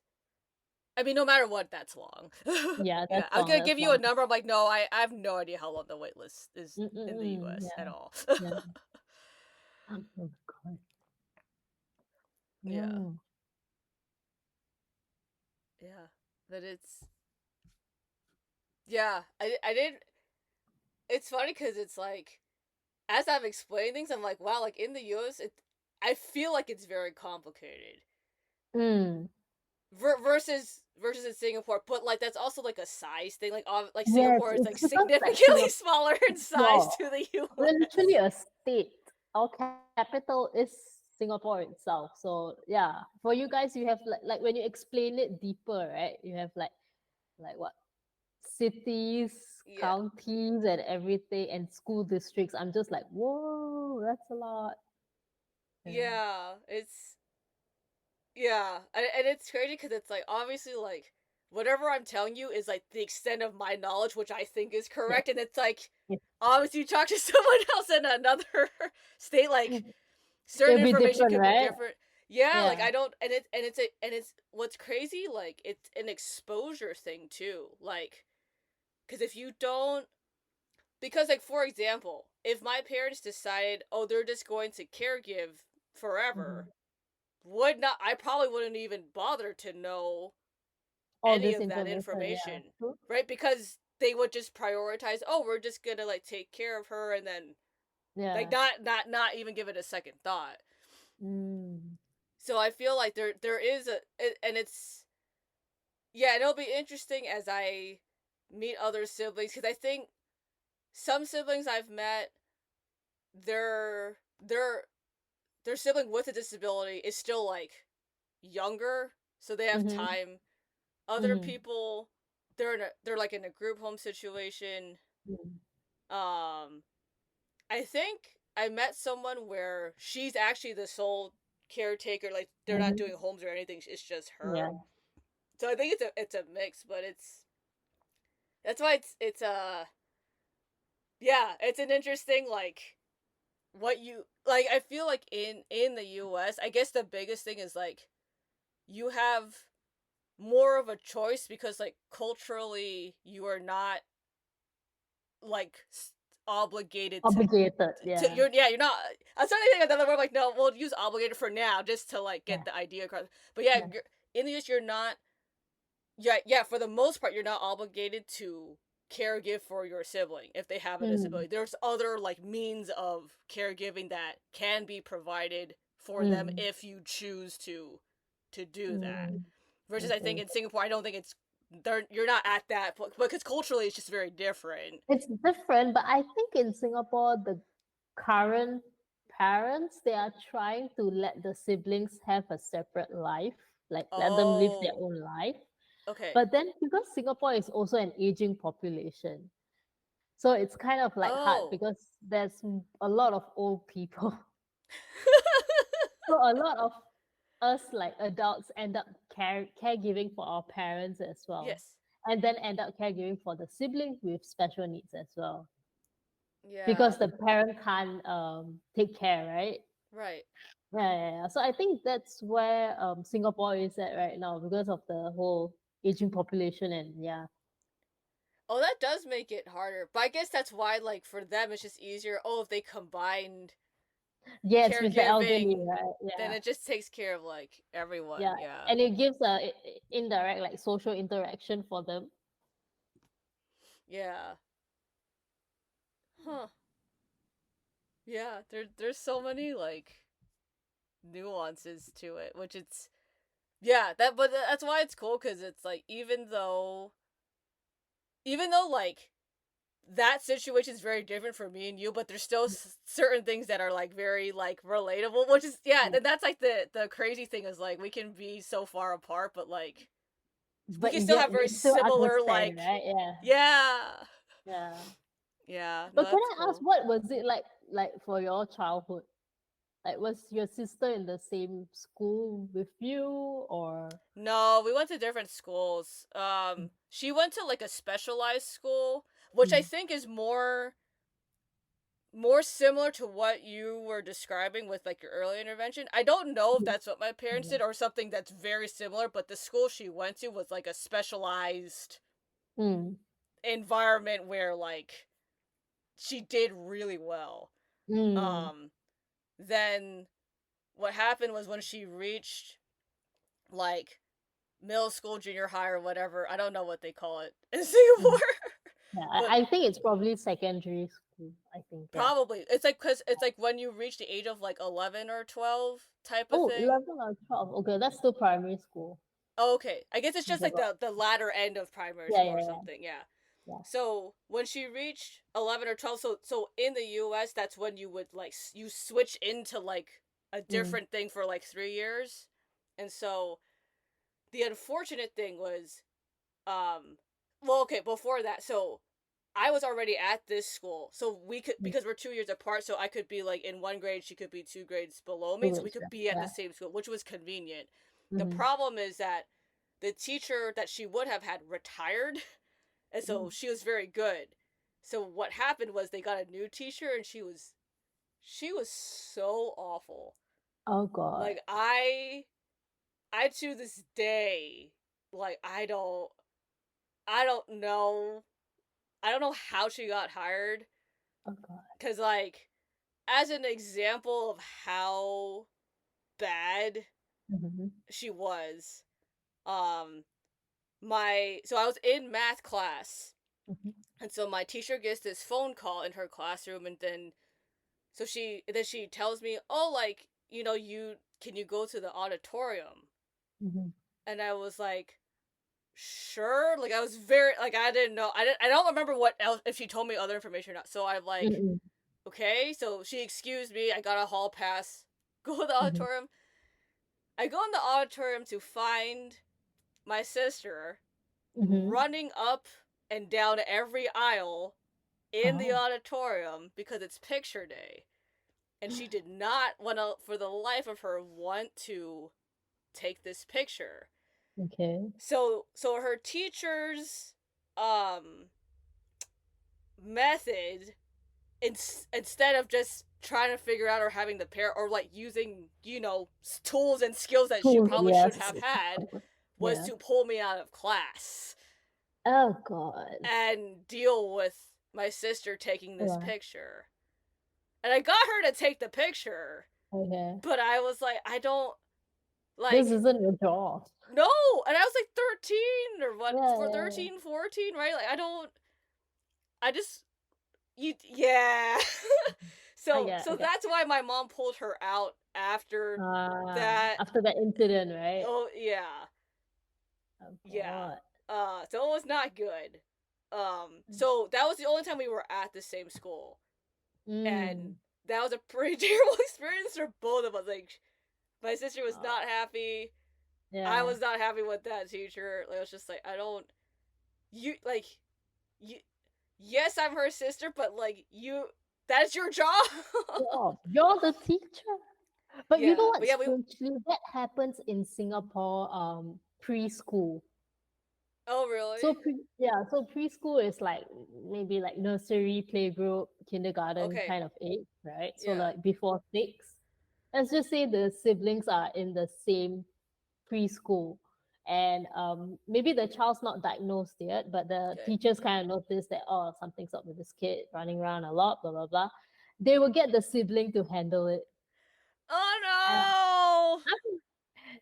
I mean, no matter what, that's long. Yeah, Yeah, that's I was long. gonna That's give you a long. number. I'm like, no, I have no idea how long the wait list is in the Mm-mm-mm. U.S. at Yeah. all. Yeah. Oh my God. Yeah. Mm. Yeah. But it's. Yeah. I didn't. It's funny because it's like, as I've explained things, I'm like, wow, like in the US, I feel like it's very complicated. Mm. Versus in Singapore, but like that's also like a size thing. Like Yes, Singapore is like it's because like significantly Singapore, smaller in size well, to the we're literally US. a state. Our capital is Singapore itself. So yeah, for you guys, you have like when you explain it deeper, right? You have like what cities, Yeah, counties, and everything, and school districts. I'm just like, whoa, that's a lot. Yeah. yeah, and it's crazy because it's like obviously like whatever I'm telling you is like the extent of my knowledge, which I think is Yes. correct, and it's like Yes. obviously you talk to someone else in another state, like certain It'll be information different, could be right? different. Yeah, like Yeah. I don't, and it's what's crazy, like it's an exposure thing too, like because if you don't, because like for example, if my parents decided, oh, they're just going to caregive forever, Mhm. would not, I probably wouldn't even bother to know All any this of that information, yeah. information, True. right? Because they would just prioritize, oh, we're just gonna like take care of her, and then like Yeah. not even give it a second thought. Mm. So I feel like there is and it's, yeah, and it'll be interesting as I meet other siblings, because I think some siblings I've met, their their their sibling with a disability is still like younger, so they have Mhm. time. other Mm-hmm. people, they're like in a group home situation. Um, I think I met someone where she's actually the sole caretaker. Like they're not Mm-hmm. doing homes or anything. It's just her. Yeah. So I think it's a mix, but it's that's why it's yeah, it's an interesting like what you like. I feel like in the U.S., I guess the biggest thing is like you have more of a choice because like culturally you are not like obligated Obligated. to Yeah. you're yeah you're not. I'm starting to think another word like no we'll use obligated for now just to like Yeah. get the idea across. But yeah, Yeah. in the US you're not yeah for the most part you're not obligated to caregive for your sibling if they have a Mm. disability. There's other like means of caregiving that can be provided for them Mm. if you choose to do that. Mm. Versus I think Okay. in Singapore I don't think it's they're you're not at that because culturally it's just very different. It's different, but I think in Singapore, the current parents, they are trying to let the siblings have a separate life, like let them live their Oh, own life. okay. But then because Singapore is also an aging population, so it's kind of like hard Oh. because there's a lot of old people. So a lot of us like adults end up caregiving for our parents as well. Yes. And then end up caregiving for the siblings with special needs as well. Yeah. Because the parent can't take care, right? Right. Yeah. So I think that's where Singapore is at right now because of the whole aging population and yeah. Oh, that does make it harder. But I guess that's why, like, for them, it's just easier. Oh, if they combined Yes, with the elderly, caregiving, right? then Yeah. it just takes care of, like, everyone. Yeah. Yeah. And it gives a indirect like social interaction for them. Yeah. Huh. Yeah. There's so many, like, nuances to it, which it's. Yeah, but that's why it's cool, because it's, like, like, that situation is very different for me and you, but there's still certain things that are like very like relatable, which is yeah, Yeah. and that's like the crazy thing is like we can be so far apart, but like we But can you still get have very you still similar understand, like right? Yeah. yeah Yeah. yeah no But can that's I ask cool. what was it like for your childhood? Like was your sister in the same school with you or No, we went to different schools. She went to like a specialized school, which I mm, think is more similar to what you were describing with like your early intervention. I don't know if mm, that's what my parents mm, did or something that's very similar, but the school she went to was like a specialized mm, environment where like she did really well. mm, Um then what happened was when she reached like middle school, junior high or whatever, I don't know what they call it in mm. Singapore. Yeah, but I think it's probably secondary school. I think, yeah. probably it's like cuz it's like when you reach the age of like 11 or 12 type of Oh, thing. 11 or 12. Okay, that's still primary school. Oh, okay. I guess it's just Okay, like the latter end of primary yeah, school yeah, or yeah, something. Yeah. yeah. So when she reached 11 or 12, so in the U.S. that's when you would like you switch into like a Mm, different thing for like 3 years, and so the unfortunate thing was, well, okay, before that, so I was already at this school, so we could mm, because we're 2 years apart, so I could be like in one grade, she could be 2 grades below me, so we English, could yeah, be at the yeah. same school, which was convenient. The Mm-hmm. problem is that the teacher that she would have had retired, and Mm. so she was very good. So what happened was they got a new teacher, and she was so awful. Oh God. Like I to this day, like I don't know I don't know how she got hired, Oh God. because like as an example of how bad Mm-hmm. she was, um so I was in math class, Mm-hmm. and so my teacher gets this phone call in her classroom, and then she tells me, "Oh, like, you can you go to the auditorium?" Mm-hmm. And I was like, "Sure." Like I was very like I didn't know. I don't remember what else if she told me other information or not. So I'm like, Mm-hmm. "Okay." So she excused me. I got a hall pass. Go to the Mm-hmm. auditorium. I go in the auditorium to find my sister Mm-hmm. running up and down every aisle in the Oh, auditorium because it's picture day. And she did not want to, for the life of her, want to take this picture. okay. So her teacher's um method, instead of just trying to figure out or having the pair or like using, tools and skills that she Tools, probably should yes. have had, was Yeah. to pull me out of class Oh God. and deal with my sister taking this Right. picture. And I got her to take the picture, Okay. but I was like, I don't This like, isn't your job. no. And I was like 13 or what, Yeah, for yeah. 13, 14, right? Like, I just, yeah. I So get. that's why my mom pulled her out after that. After that incident, right? Oh, yeah. Oh Yeah. God. So it was not good. So that was the only time we were at the same school. And Mm. that was a pretty terrible experience for both of us. Like, my sister was Oh, not happy. I yeah. was not happy with that teacher. Like, I was just like, I don't, you, like, you, yes, I'm her sister, but like, that's your job. Job. You're the teacher. But you know Yeah, but what? yeah, we, Strangely, that happens in Singapore preschool. oh, really? So preschool is like maybe like nursery, playgroup, kindergarten Okay, kind of age, right? So yeah, like before 6. Let's just say the siblings are in the same preschool, and maybe the child's not diagnosed yet, but the okay. teachers kind of notice that, oh, something's up with this kid running around a lot, blah blah blah. They will get the sibling to handle it. And, Oh, no!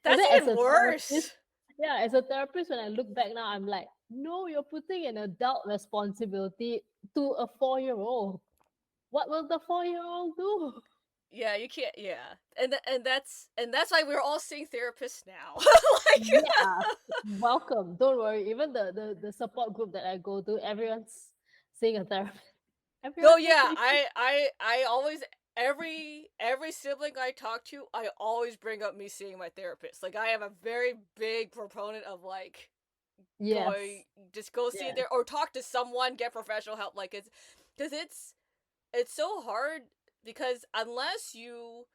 and That's then as even a therapist, worse! yeah, as a therapist, when I look back now, I'm like, no, you're putting an adult responsibility to a 4-year-old. What will the 4-year-old do? Yeah, you can't, yeah. And that's why we're all seeing therapists now. Like, Yeah, welcome. Don't worry. Even the support group that I go to, everyone's seeing a therapist. no, Everyone's yeah, seeing. I always, every sibling I talk to, I always bring up me seeing my therapist. Like, I am a very big proponent of like Yes, going, just go see yes, there or talk to someone, get professional help. Like, it's because it's so hard, because unless you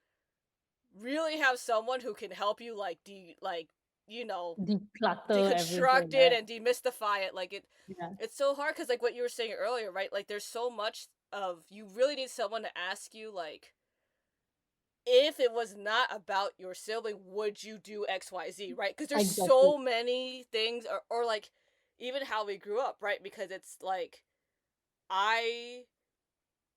really have someone who can help you like you know declutter deconstruct everything, it right? and demystify it, like Yeah, it's so hard, because like what you were saying earlier, right? Like, there's so much of, you really need someone to ask you, like, if it was not about your sibling, would you do XYZ, right? Because there's exactly. so many things, or like even how we grew up, right? Because it's like, I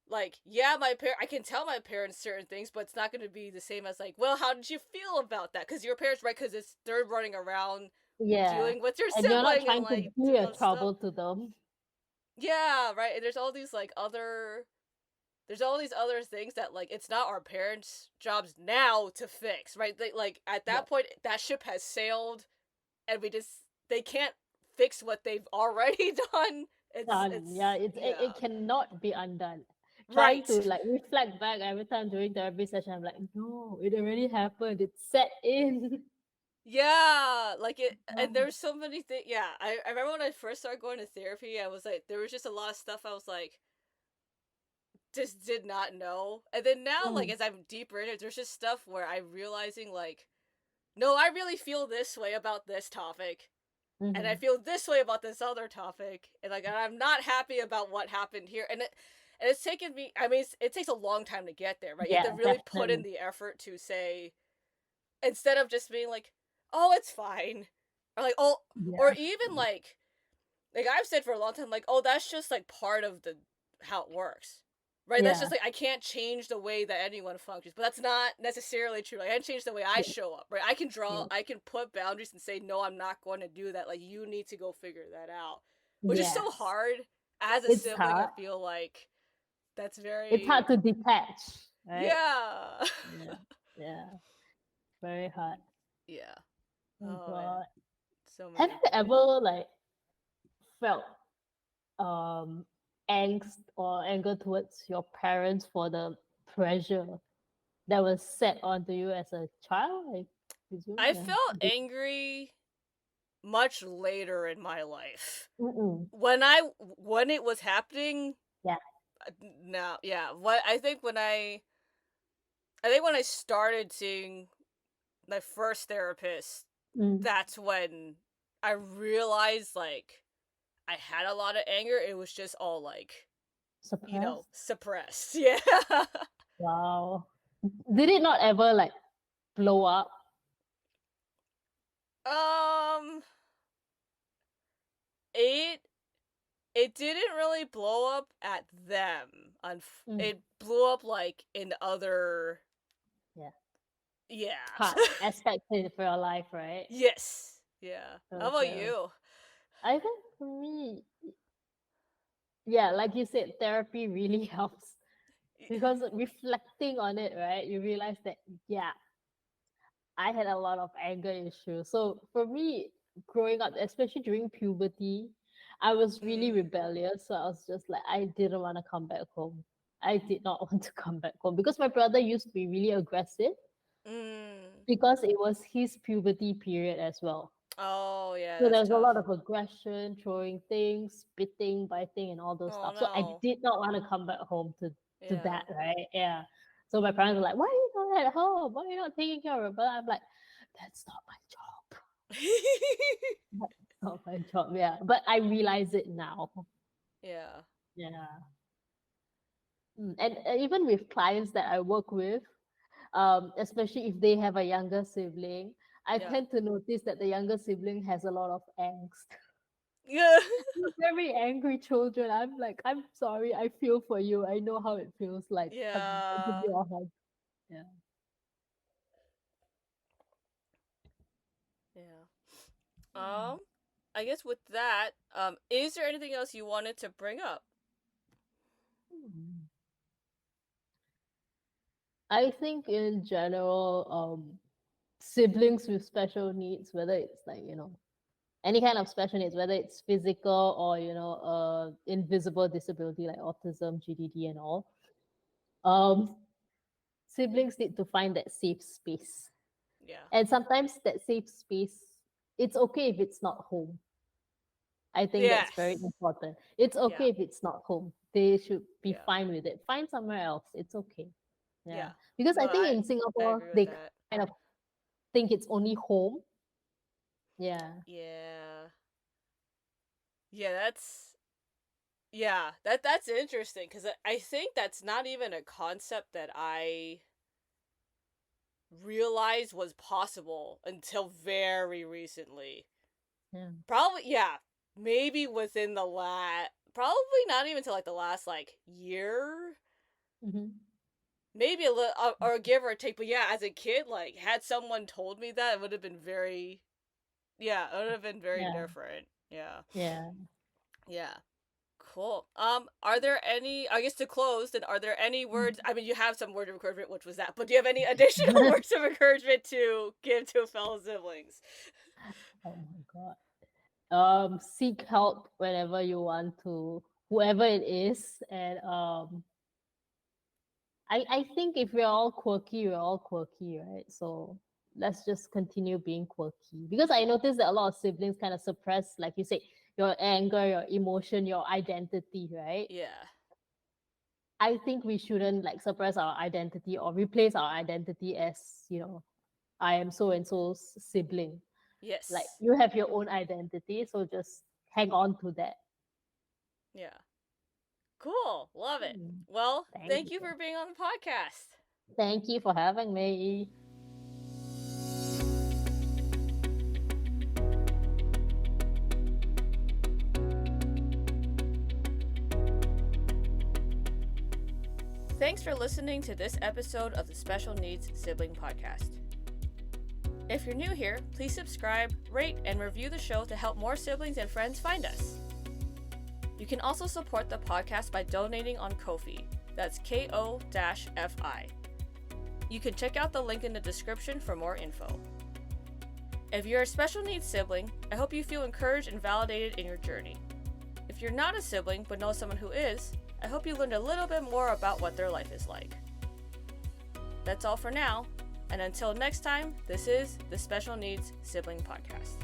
like, yeah, I can tell my parents certain things, but it's not going to be the same as like, well, how did you feel about that? Because your parents, right? Because it's, they're running around Yeah, dealing with your and you're not sibling and trying to like be doing a all this stuff. trouble to them. Yeah, right. And there's all these like other, there's all these other things that like, it's not our parents' jobs now to fix, right? They, like, at Yeah, that point, that ship has sailed, and they can't fix what they've already done. done. Yeah, It's it yeah, cannot be undone. Trying to right. like reflect back every time during therapy session, I'm like, no, it already happened. It's set in. Yeah, like it, and Oh, there's so many things. Yeah, I remember when I first started going to therapy, I was like, there was just a lot of stuff I was like, just did not know. And then now, like, mm, as I'm deeper in it, there's just stuff where I'm realizing, like, no, I really feel this way about this topic, and I mhm. feel this way about this other topic, and like, and I'm not happy about what happened here. And it's taken me. I mean, it takes a long time to get there, right? You have Yeah, to really put in definitely. the effort to say, instead of just being like, "Oh, it's fine," or like, "Oh," or Yeah, even like I've said for a long time, like, "Oh, that's just like part of the how it works." Right? That's just yeah, like, I can't change the way that anyone functions, but that's not necessarily true. Like, I can change the way I yeah, show up, right? yeah, I can put boundaries and say, no, I'm not going to do that. Like, you need to go figure that out, which is so yes. hard as a It's sibling. I hard. feel like that's It's hard very, to detach, right? yeah, Yeah, yeah, very hard. yeah. Oh Oh man, God. so Have many you things. ever like felt um angst or anger towards your parents for the pressure that was set onto you as a child, I presume? I Yeah. felt angry much later in my life. Mm-mm. When it was happening, Yeah. no, yeah. What I think when I started seeing my first therapist, Mm. that's when I realized like I had a lot of anger. It was just all like, Suppressed. suppressed. Yeah. Wow. Did it not ever like blow up? um, it it didn't really blow up at them. Mm. It blew up like in other, Yeah. yeah. Part aspects of your life, right? Yes. Yeah. How True, about true. you? I think for me, yeah, like you said, therapy really helps because reflecting on it, right, you realize that, yeah, I had a lot of anger issues. So for me, growing up, especially during puberty, I was really Mm. rebellious. So I was just like, I didn't want to come back home. I did not want to come back home because my brother used to be really aggressive Mm. because it was his puberty period as well. Oh, yeah, So that's there's a tough. lot of aggression, throwing things, spitting, biting, and all those Oh stuff. So I no. did not want to come back home to Yeah. that, right? Yeah. So my parents were like, "Why are you not at home? Why are you not taking care of it?" But I'm like, "That's not my job. That's not my job." Yeah. But I realize it now. Yeah. Yeah. And even with clients that I work with, especially if they have a younger sibling, I Yeah. tend to notice that the younger sibling has a lot of angst. Yeah. Very angry children. I'm like, I'm sorry. I feel for you. I know how it feels like. I'll give Yeah. you a hug. Yeah. Yeah. Um, I guess with that, is there anything else you wanted to bring up? Mm. I think in general, siblings with special needs, whether it's like, any kind of special needs, whether it's physical or, invisible disability like autism, GDD and all, um, siblings need to find that safe space. Yeah. And sometimes that safe space, it's okay if it's not home. I think that's very Yes. important. It's Yeah. okay if it's not home. They should be Yeah. fine with it. Find somewhere else. It's okay. Yeah. Yeah. Because No, I think in I Singapore, agree with they that. kind of think it's only home. Yeah. Yeah. Yeah, that's interesting because I think that's not even a concept that I realized was possible until very recently. Yeah. Probably, yeah, maybe within the probably not even till like the last like year, Hmm. maybe a little, or give or take. But yeah, as a kid, like had someone told me that, it would have been very, yeah, it would have been very Yeah. different. Yeah, Yeah. yeah. Cool. Are there any? I guess to close, then, are there any words? I mean, you have some word of encouragement, which was that, but do you have any additional words of encouragement to give to fellow siblings? Oh my God. Seek help whenever you want to, whoever it is. And I think if we're all quirky, we're all quirky, right? So let's just continue being quirky. Because I noticed that a lot of siblings kind of suppress, like you say, your anger, your emotion, your identity, right? Yeah. I think we shouldn't like suppress our identity or replace our identity as, I am so and so's sibling. Like Yes. you have your own identity, so just hang on to that. Yeah. Cool. Love it. Hmm. Well, Thank thank you you. for being on the podcast. Thank you for having me. Thanks for listening to this episode of the Special Needs Sibling Podcast. If you're new here, please subscribe, rate, and review the show to help more siblings and friends find us. You can also support the podcast by donating on Ko-fi. That's Ko-fi. You can check out the link in the description for more info. If you're a special needs sibling, I hope you feel encouraged and validated in your journey. If you're not a sibling but know someone who is, I hope you learned a little bit more about what their life is like. That's all for now, and until next time, this is the Special Needs Sibling Podcast.